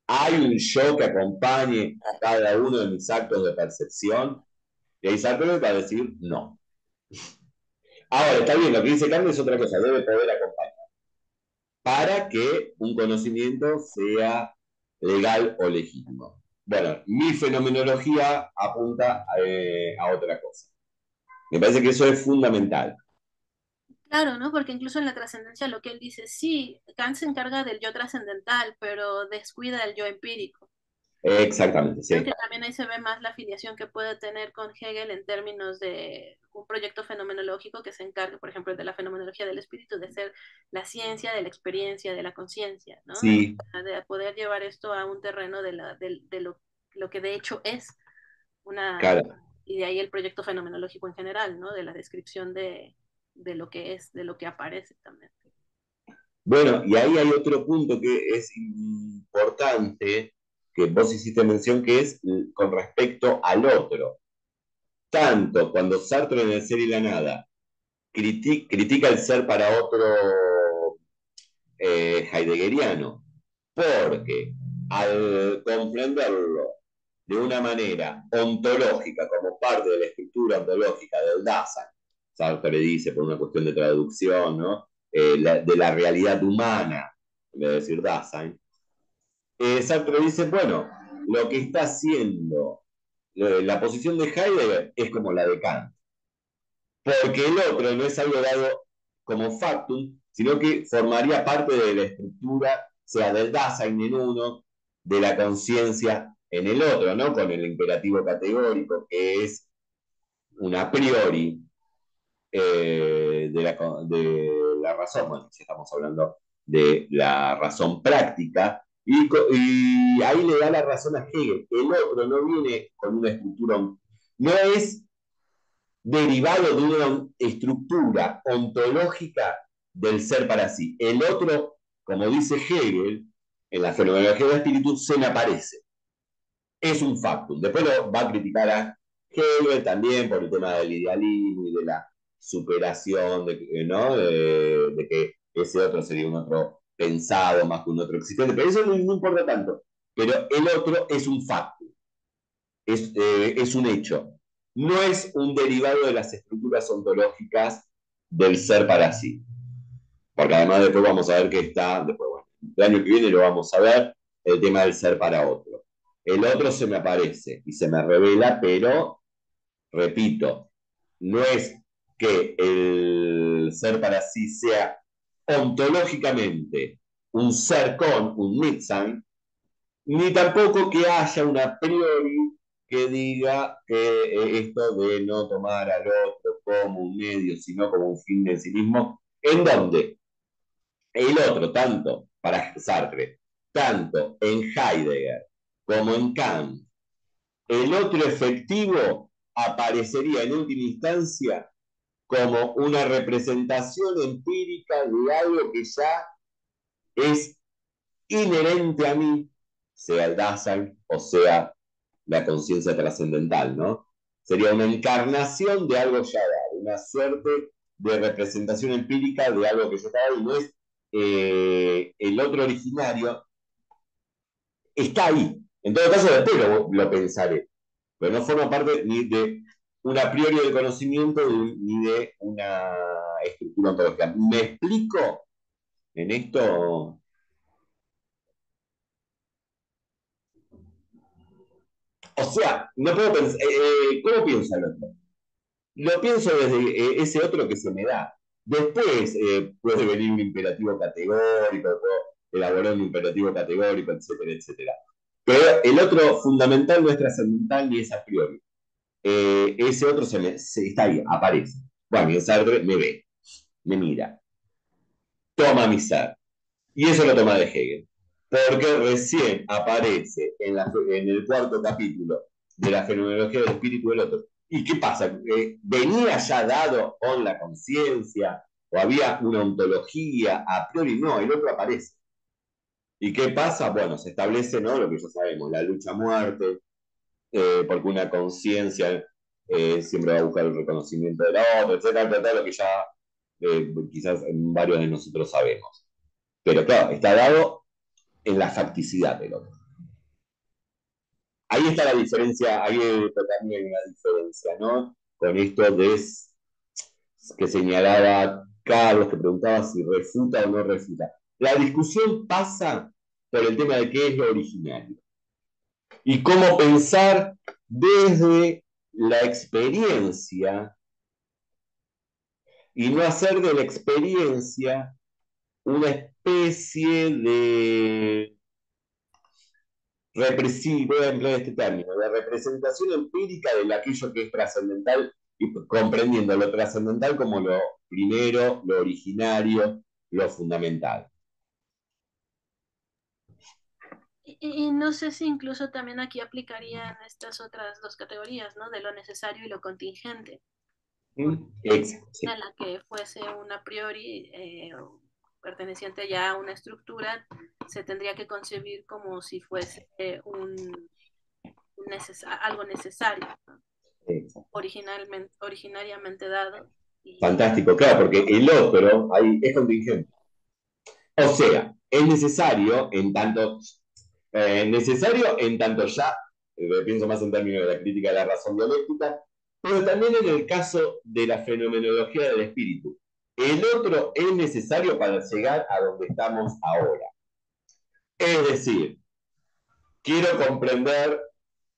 ¿Hay un yo que acompañe cada uno de mis actos de percepción? Y ahí Sartre va a decir no. Ahora, está bien, lo que dice Kant es otra cosa, debe poder acompañar para que un conocimiento sea legal o legítimo. Bueno, mi fenomenología apunta a otra cosa. Me parece que eso es fundamental. Claro, ¿no? Porque incluso en la trascendencia lo que él dice, sí, Kant se encarga del yo trascendental, pero descuida el yo empírico. Exactamente, Creo sí. que también ahí se ve más la afiliación que puede tener con Hegel en términos de un proyecto fenomenológico que se encargue, por ejemplo, de la fenomenología del espíritu, de ser la ciencia de la experiencia, de la conciencia, ¿no? Sí, De poder llevar esto a un terreno de lo que de hecho es una, claro. y de ahí el proyecto fenomenológico en general, ¿no? De la descripción de lo que es, de lo que aparece también. Bueno, y ahí hay otro punto que es importante, que vos hiciste mención, que es con respecto al otro. Tanto cuando Sartre en El ser y la nada critica el ser para otro heideggeriano, porque al comprenderlo de una manera ontológica, como parte de la estructura ontológica del Dasein, Sartre dice por una cuestión de traducción, ¿no? De la realidad humana, en vez de decir Dasein, Sartre dice, bueno, lo que está haciendo la posición de Heidegger es como la de Kant, porque el otro no es algo dado como factum, sino que formaría parte de la estructura, sea del Dasein en uno, de la conciencia en el otro, ¿no? Con el imperativo categórico, que es un a priori de la razón, bueno, si estamos hablando de la razón práctica, y ahí le da la razón a Hegel. El otro no viene con una estructura, no es derivado de una estructura ontológica del ser para sí. El otro, como dice Hegel, en la fenomenología del espíritu, se me aparece. Es un factum. Después lo va a criticar a Hegel también por el tema del idealismo y de la superación, ¿no? De que ese otro sería un otro pensado más que un otro existente. Pero eso no importa tanto. Pero el otro es un factum, es un hecho. No es un derivado de las estructuras ontológicas del ser para sí. Porque además después vamos a ver que está, después, bueno, el año que viene lo vamos a ver, el tema del ser para otro. El otro se me aparece y se me revela, pero, repito, no es que el ser para sí sea ontológicamente un ser con un Mitsein, ni tampoco que haya un a priori que diga que esto de no tomar al otro como un medio, sino como un fin en sí mismo, en donde el otro, tanto para Sartre, tanto en Heidegger como en Kant, el otro efectivo aparecería en última instancia como una representación empírica de algo que ya es inherente a mí, sea el Dasein o sea la conciencia trascendental, ¿no? Sería una encarnación de algo ya dado, una suerte de representación empírica de algo que ya está dado y no es el otro originario, está ahí. En todo caso, después lo pensaré, pero no forma parte ni de un a priori del conocimiento ni de una estructura ontológica. ¿Me explico en esto? O sea, no puedo pensar, ¿cómo piensa el otro? Lo pienso desde ese otro que se me da. Después puede venir un imperativo categórico, puedo elaborar un imperativo categórico, etcétera, etcétera. Pero el otro fundamental no es trascendental ni es a priori. Ese otro está ahí, aparece. Bueno, y el Sartre me ve, me mira, toma mi ser. Y eso lo toma de Hegel. Porque recién aparece en el cuarto capítulo de la fenomenología del espíritu del otro. ¿Y qué pasa? ¿Venía ya dado con la conciencia? ¿O había una ontología? A priori no, el otro aparece. ¿Y qué pasa? Bueno, se establece, ¿no? Lo que ya sabemos, la lucha a muerte, porque una conciencia siempre va a buscar el reconocimiento del otro, etcétera, todo lo que ya quizás varios de nosotros sabemos. Pero claro, está dado en la facticidad del otro. Ahí está la diferencia, ahí también hay una diferencia, ¿no? Con esto que señalaba Carlos, que preguntaba si refuta o no refuta. La discusión pasa por el tema de qué es lo originario y cómo pensar desde la experiencia y no hacer de la experiencia una especie de voy a emplear este término, de representación empírica de aquello que es trascendental y comprendiendo lo trascendental como lo primero, lo originario, lo fundamental. Y no sé si incluso también aquí aplicarían estas otras dos categorías, ¿no? De lo necesario y lo contingente. Exacto, sí. En la que fuese un a priori perteneciente ya a una estructura, se tendría que concebir como si fuese algo necesario, ¿no? Originariamente dado. Fantástico, claro, porque el otro ahí es contingente. O sea, es necesario en tanto ya, pienso más en términos de la crítica de la razón dialéctica, pero también en el caso de la fenomenología del espíritu. El otro es necesario para llegar a donde estamos ahora. Es decir, quiero comprender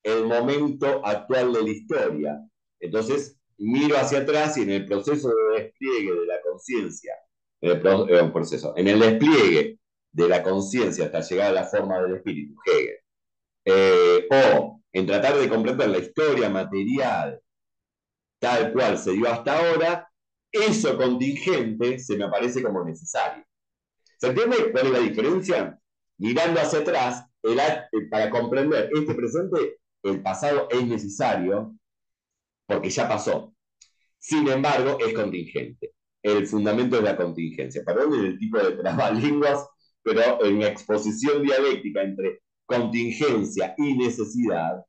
el momento actual de la historia. Entonces, miro hacia atrás y en el proceso de despliegue de la conciencia, en el despliegue de la conciencia hasta llegar a la forma del espíritu, Hegel, o en tratar de comprender la historia material tal cual se dio hasta ahora, eso contingente se me aparece como necesario. ¿Se entiende cuál es la diferencia? Mirando hacia atrás, para comprender este presente, el pasado es necesario porque ya pasó. Sin embargo, es contingente. El fundamento es la contingencia. Perdón el tipo de trabalenguas, pero en la exposición dialéctica entre contingencia y necesidad,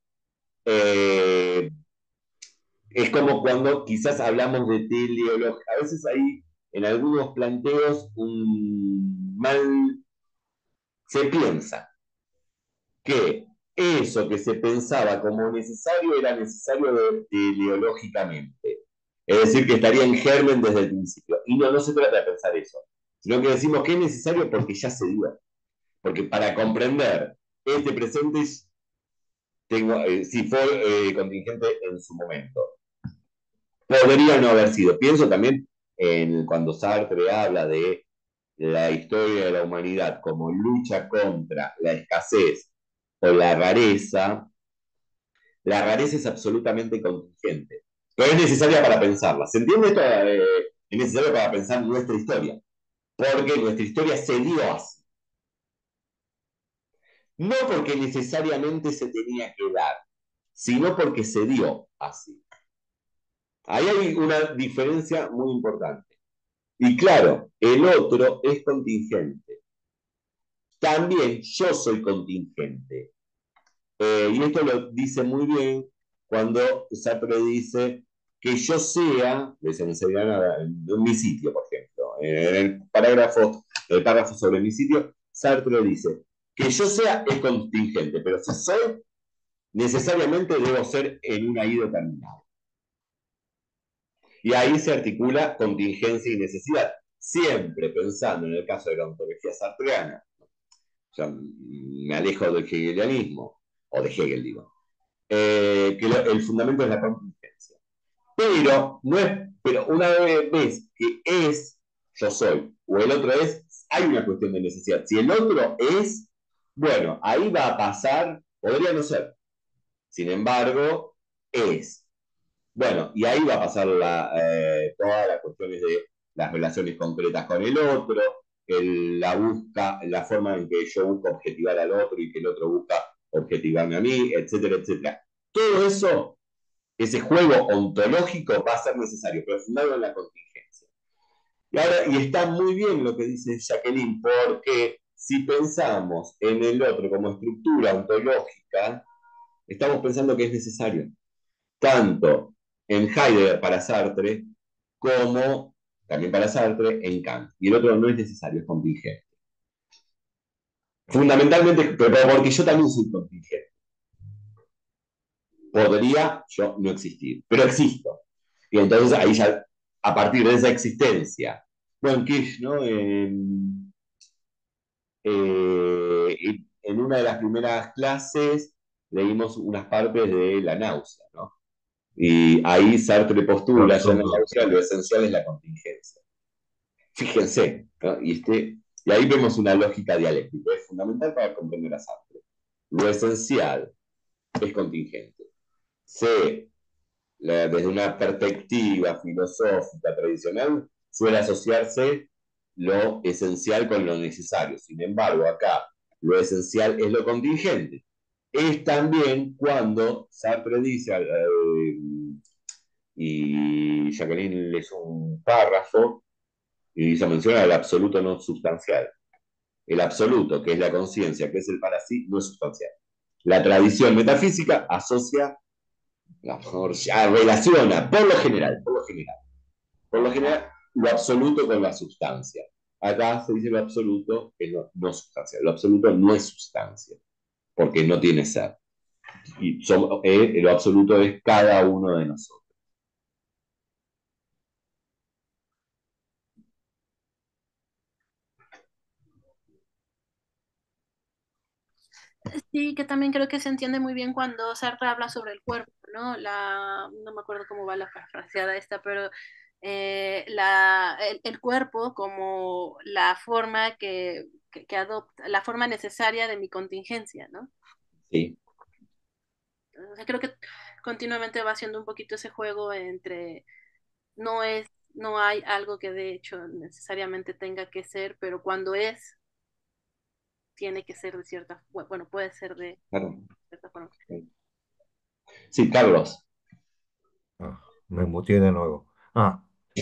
es como cuando quizás hablamos de teleología. A veces hay en algunos planteos un mal. Se piensa que eso que se pensaba como necesario era necesario teleológicamente. Es decir, que estaría en germen desde el principio. Y no, no se trata de pensar eso, sino que decimos que es necesario porque ya se dio. Porque para comprender este presente, si fue contingente en su momento. Podría no haber sido. Pienso también en cuando Sartre habla de la historia de la humanidad como lucha contra la escasez o la rareza es absolutamente contingente, pero es necesaria para pensarla. ¿Se entiende esto? Es necesario para pensar nuestra historia, porque nuestra historia se dio así. No porque necesariamente se tenía que dar, sino porque se dio así. Ahí hay una diferencia muy importante. Y claro, el otro es contingente. También yo soy contingente. Y esto lo dice muy bien cuando Sartre dice que yo sea, en mi sitio, por ejemplo, en el párrafo sobre mi sitio, Sartre dice que yo sea es contingente, pero si soy, necesariamente debo ser en una I determinada. Y ahí se articula contingencia y necesidad, siempre pensando en el caso de la ontología sartreana. O sea, me alejo del hegelianismo, o de Hegel, digo, que el fundamento es la contingencia. Pero una vez que es, yo soy, o el otro es, hay una cuestión de necesidad. Si el otro es, bueno, ahí va a pasar, podría no ser. Sin embargo, es. Bueno, y ahí va a pasar todas las cuestiones de las relaciones concretas con el otro, la forma en que yo busco objetivar al otro y que el otro busca objetivarme a mí, etcétera, etcétera. Todo eso, ese juego ontológico va a ser necesario, pero fundado en la contingencia. Y está muy bien lo que dice Jacqueline, porque si pensamos en el otro como estructura ontológica, estamos pensando que es necesario tanto en Heidegger para Sartre, como también para Sartre en Kant. Y el otro no es necesario, es contingente. Fundamentalmente, pero porque yo también soy contingente. Podría yo no existir, pero existo. Y entonces ahí ya, a partir de esa existencia, bueno, Kish, ¿no? En una de las primeras clases leímos unas partes de la náusea, ¿no? Y ahí Sartre postula, ya en la náusea, lo esencial es la contingencia. Fíjense, ¿no? Y ahí vemos una lógica dialéctica, es fundamental para comprender a Sartre. Lo esencial es contingente. Se desde una perspectiva filosófica tradicional, suele asociarse lo esencial con lo necesario. Sin embargo, acá lo esencial es lo contingente. Es también cuando Sartre dice, y Jacqueline le hizo un párrafo y hizo mención al absoluto no sustancial. El absoluto, que es la conciencia, que es el para sí, no es sustancial. La tradición metafísica asocia, relaciona, por lo general, lo absoluto con la sustancia. Acá se dice lo absoluto es no sustancia. Lo absoluto no es sustancia, porque no tiene ser. Y lo absoluto es cada uno de nosotros. Sí, que también creo que se entiende muy bien cuando Sartre habla sobre el cuerpo, ¿no? No me acuerdo cómo va la parafraseada esta, pero el cuerpo como la forma que adopta, la forma necesaria de mi contingencia, ¿no? Sí. O sea, creo que continuamente va haciendo un poquito ese juego entre no es, no hay algo que de hecho necesariamente tenga que ser, pero cuando es, tiene que ser de cierta, bueno, puede ser de Claro. cierta forma. Sí, Carlos. Me muteé de nuevo.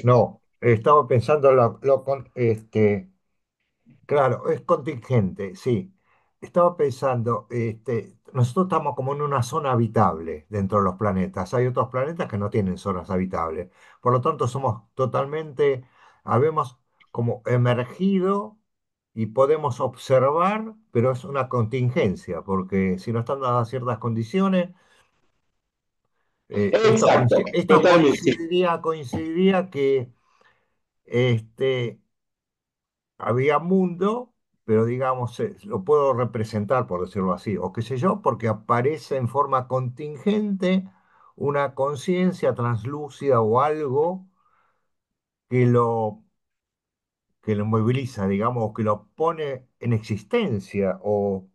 No, estaba pensando claro, es contingente, sí. Estaba pensando, nosotros estamos como en una zona habitable dentro de los planetas. Hay otros planetas que no tienen zonas habitables. Por lo tanto, somos totalmente, habemos como emergido y podemos observar, pero es una contingencia, porque si no están dadas ciertas condiciones, Exacto, esto totalmente. Sí. coincidiría que este, había mundo, pero digamos, lo puedo representar, por decirlo así, o qué sé yo, porque aparece en forma contingente una conciencia translúcida o algo que lo, que lo moviliza, digamos, o que lo pone en existencia, o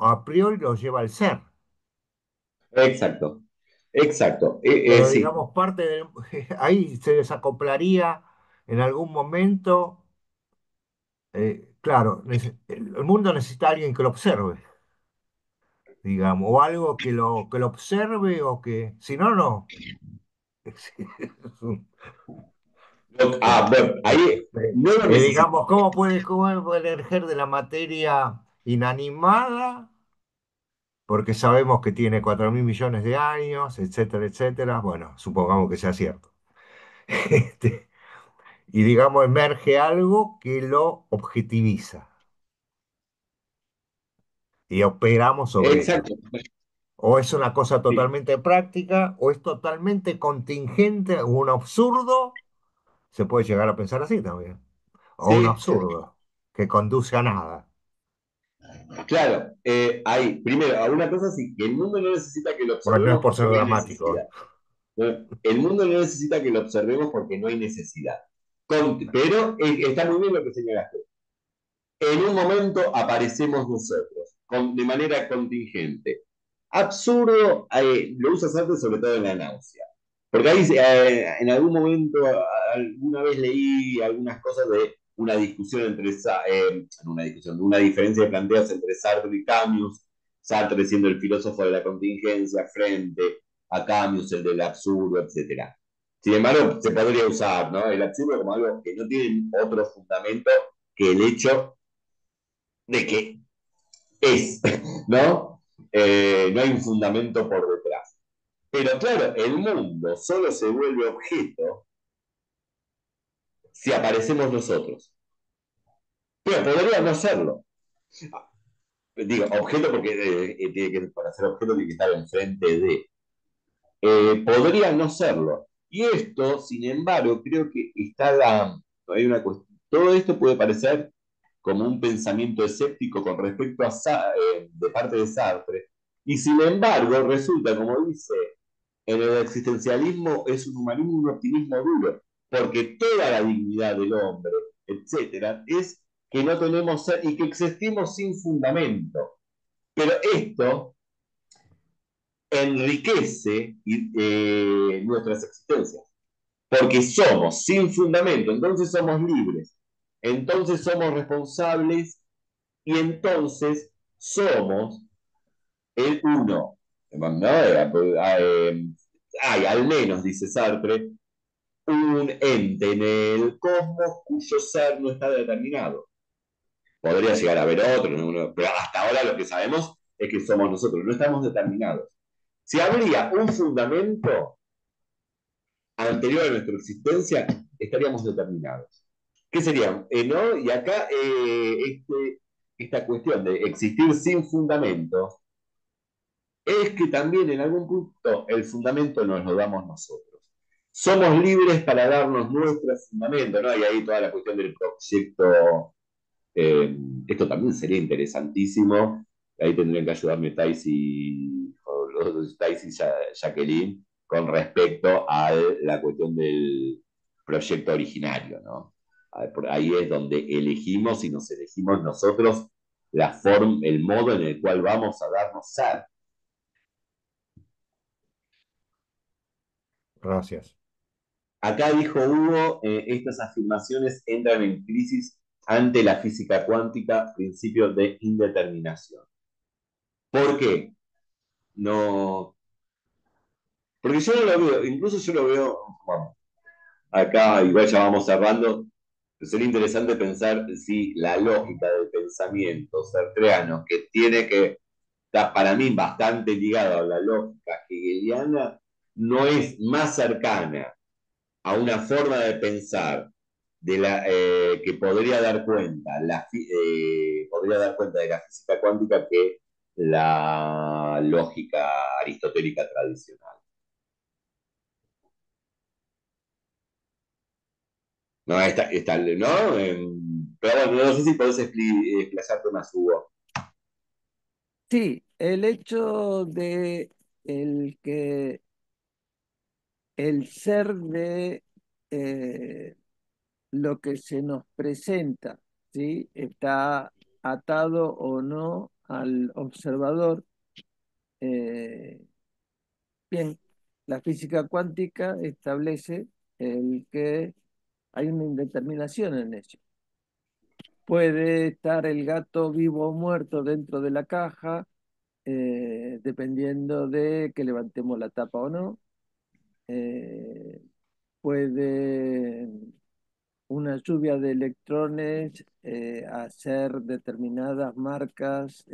a priori lo lleva al ser. Exacto, exacto. Pero Sí, digamos, ahí se desacoplaría en algún momento. Claro, el mundo necesita a alguien que lo observe, digamos, o algo que lo observe o que, si no, no. Sí, es Bueno, ahí no lo necesito. digamos, cómo puede emerger de la materia inanimada? Porque sabemos que tiene 4.000 millones de años, etcétera, etcétera. Bueno, supongamos que sea cierto. Este, y digamos, emerge algo que lo objetiviza y operamos sobre eso. Exacto. O es una cosa Sí, totalmente práctica, o es totalmente contingente, o un absurdo, se puede llegar a pensar así también. O un sí, absurdo que conduce a nada. claro. Ahí, primero, alguna cosa sí, que el mundo no necesita que lo Bueno, no es observemos por porque ser no hay dramático, ¿eh? necesidad. ¿No? El mundo no necesita que lo observemos porque no hay necesidad. Pero está muy bien lo que señalaste. En un momento aparecemos nosotros, de manera contingente. Absurdo, lo usas antes sobre todo en la náusea. Porque ahí en algún momento, alguna vez leí algunas cosas de una discusión una discusión, una diferencia de planteos entre Sartre y Camus, Sartre siendo el filósofo de la contingencia frente a Camus, el del absurdo, etcétera. Sin embargo, se podría usar, ¿no? El absurdo como algo que no tiene otro fundamento que el hecho de que es, ¿no? No hay un fundamento por detrás. Pero claro, el mundo solo se vuelve objeto si aparecemos nosotros. Pero podría no serlo. Digo, objeto porque para ser objeto tiene que estar enfrente de. Podría no serlo. Y esto, sin embargo, creo que hay una cuestión. Todo esto puede parecer como un pensamiento escéptico con respecto de parte de Sartre. Y sin embargo, resulta, como dice, en el existencialismo es un humanismo y un optimismo duro, porque toda la dignidad del hombre, etcétera, es que no tenemos ser y que existimos sin fundamento. Pero esto enriquece nuestras existencias. Porque somos sin fundamento, entonces somos libres, entonces somos responsables y entonces somos el uno. ¿No? Hay, al menos, dice Sartre, un ente en el cosmos cuyo ser no está determinado. Podría llegar a haber otro, ¿no? Pero hasta ahora lo que sabemos es que somos nosotros, no estamos determinados. Si habría un fundamento anterior a nuestra existencia, estaríamos determinados. ¿Qué sería? ¿No? Y acá esta cuestión de existir sin fundamento es que también en algún punto el fundamento nos lo damos nosotros. Somos libres para darnos nuestro fundamento, ¿no? Y ahí toda la cuestión del proyecto, esto también sería interesantísimo. Ahí tendrían que ayudarme Thais y Jacqueline con respecto a la cuestión del proyecto originario, ¿no? Por ahí es donde elegimos y nos elegimos nosotros la forma, el modo en el cual vamos a darnos ser. Gracias. Acá dijo Hugo, estas afirmaciones entran en crisis ante la física cuántica, principio de indeterminación. ¿Por qué? No, porque yo no lo veo, incluso yo lo veo, bueno, acá igual ya vamos cerrando, sería interesante pensar si la lógica del pensamiento sartreano, que tiene que estar para mí bastante ligado a la lógica hegeliana, no es más cercana a una forma de pensar que podría dar cuenta de la física cuántica que la lógica aristotélica tradicional. No, ¿no? Pero bueno, no sé si podés explayarte más, Hugo. Sí, el hecho de que el ser de lo que se nos presenta, ¿sí? Está atado o no al observador. Eh, bien, la física cuántica establece el que hay una indeterminación en ello. Puede estar el gato vivo o muerto dentro de la caja, dependiendo de que levantemos la tapa o no. Puede una lluvia de electrones hacer determinadas marcas,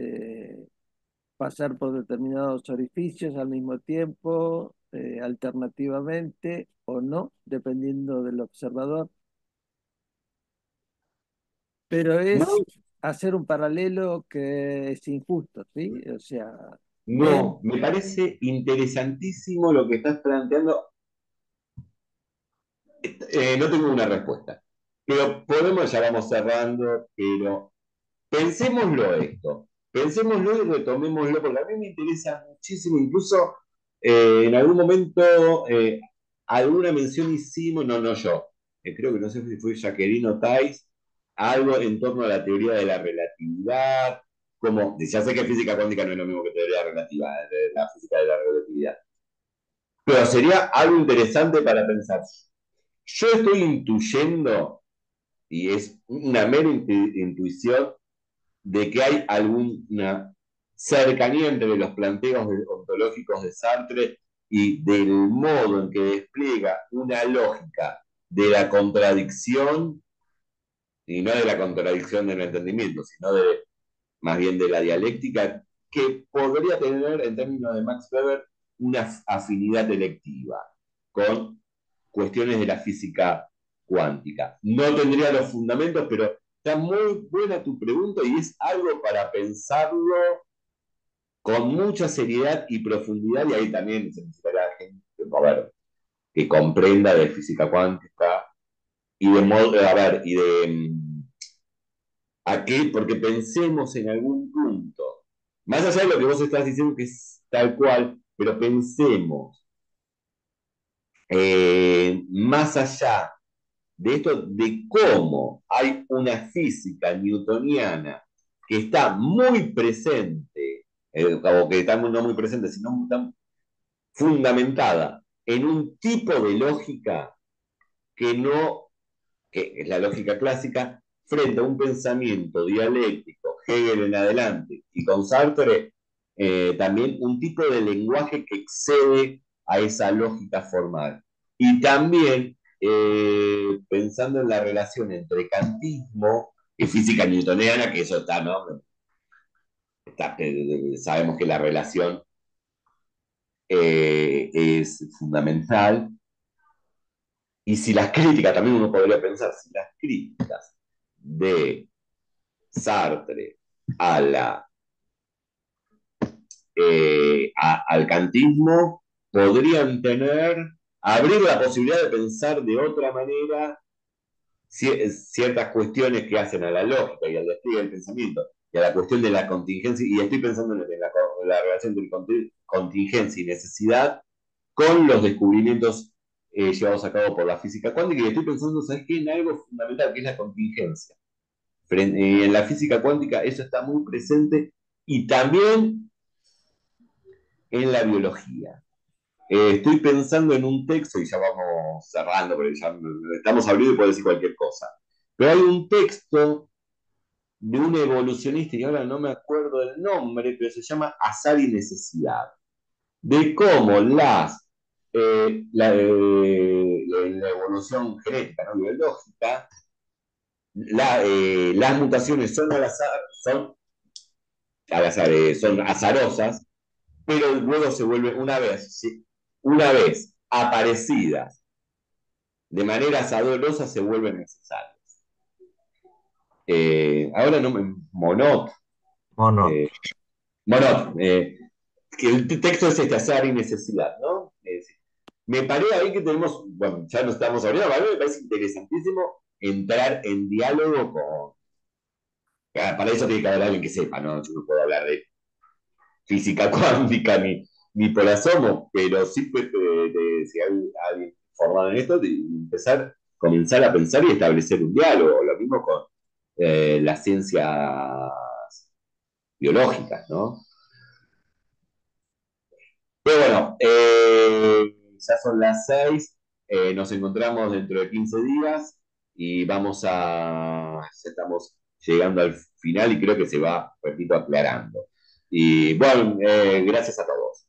pasar por determinados orificios al mismo tiempo, alternativamente o no, dependiendo del observador. Pero No, es hacer un paralelo que es injusto, ¿sí? O sea, no, me parece interesantísimo lo que estás planteando. No tengo una respuesta, pero podemos, ya vamos cerrando, pero pensémoslo esto, pensémoslo y retomémoslo, porque a mí me interesa muchísimo, incluso en algún momento alguna mención hicimos, no yo, creo que no sé si fue Jacqueline o Thais, algo en torno a la teoría de la relatividad, como, ya sé que física cuántica no es lo mismo que teoría relativa, la física de la relatividad, pero sería algo interesante para pensar. Yo estoy intuyendo, y es una mera intuición, de que hay alguna cercanía entre los planteos ontológicos de Sartre y del modo en que despliega una lógica de la contradicción, y no de la contradicción del entendimiento, sino más bien de la dialéctica, que podría tener, en términos de Max Weber, una afinidad electiva con cuestiones de la física cuántica. No tendría los fundamentos, pero está muy buena tu pregunta y es algo para pensarlo con mucha seriedad y profundidad, y ahí también se necesitará gente, a ver, que comprenda de física cuántica y de modo, a ver, y de a qué, porque pensemos en algún punto, más allá de lo que vos estás diciendo que es tal cual, pero pensemos más allá de esto, de cómo hay una física newtoniana que está muy presente, o que está no muy presente, sino fundamentada en un tipo de lógica que no, que es la lógica clásica, frente a un pensamiento dialéctico, Hegel en adelante, y con Sartre, también un tipo de lenguaje que excede a esa lógica formal. Y también pensando en la relación entre kantismo y física newtoniana, que eso está, ¿no? Sabemos que la relación es fundamental. Y si las críticas, también uno podría pensar, si las críticas de Sartre a al kantismo podrían abrir la posibilidad de pensar de otra manera ciertas cuestiones que hacen a la lógica y al despliegue del pensamiento y a la cuestión de la contingencia, y estoy pensando en la relación entre contingencia y necesidad con los descubrimientos llevados a cabo por la física cuántica, y estoy pensando, ¿sabes qué? En algo fundamental que es la contingencia. En la física cuántica eso está muy presente, y también en la biología. Estoy pensando en un texto, y ya vamos cerrando, porque ya estamos abriendo y puedo decir cualquier cosa. Pero hay un texto de un evolucionista, y ahora no me acuerdo del nombre, pero se llama Azar y Necesidad, de cómo la evolución genética, ¿no? Biológica, las mutaciones son al azar, son azarosas, pero luego se vuelven una vez aparecidas de manera azarosa, se vuelven necesarias. Ahora no me. Monod. Monod. Monod. Que el texto es este, azar y necesidad, ¿no? Me parece ahí que tenemos, bueno, ya no estamos hablando, a mí me parece interesantísimo entrar en diálogo con. Para eso tiene que haber alguien que sepa, ¿no? Yo no puedo hablar de física cuántica ni por asomo, pero sí si hay alguien formado en esto, de comenzar a pensar y establecer un diálogo, lo mismo con las ciencias biológicas, ¿no? Pero bueno, ya son las 6, nos encontramos dentro de 15 días y ya estamos llegando al final y creo que se va, repito, aclarando. Y bueno, gracias a todos.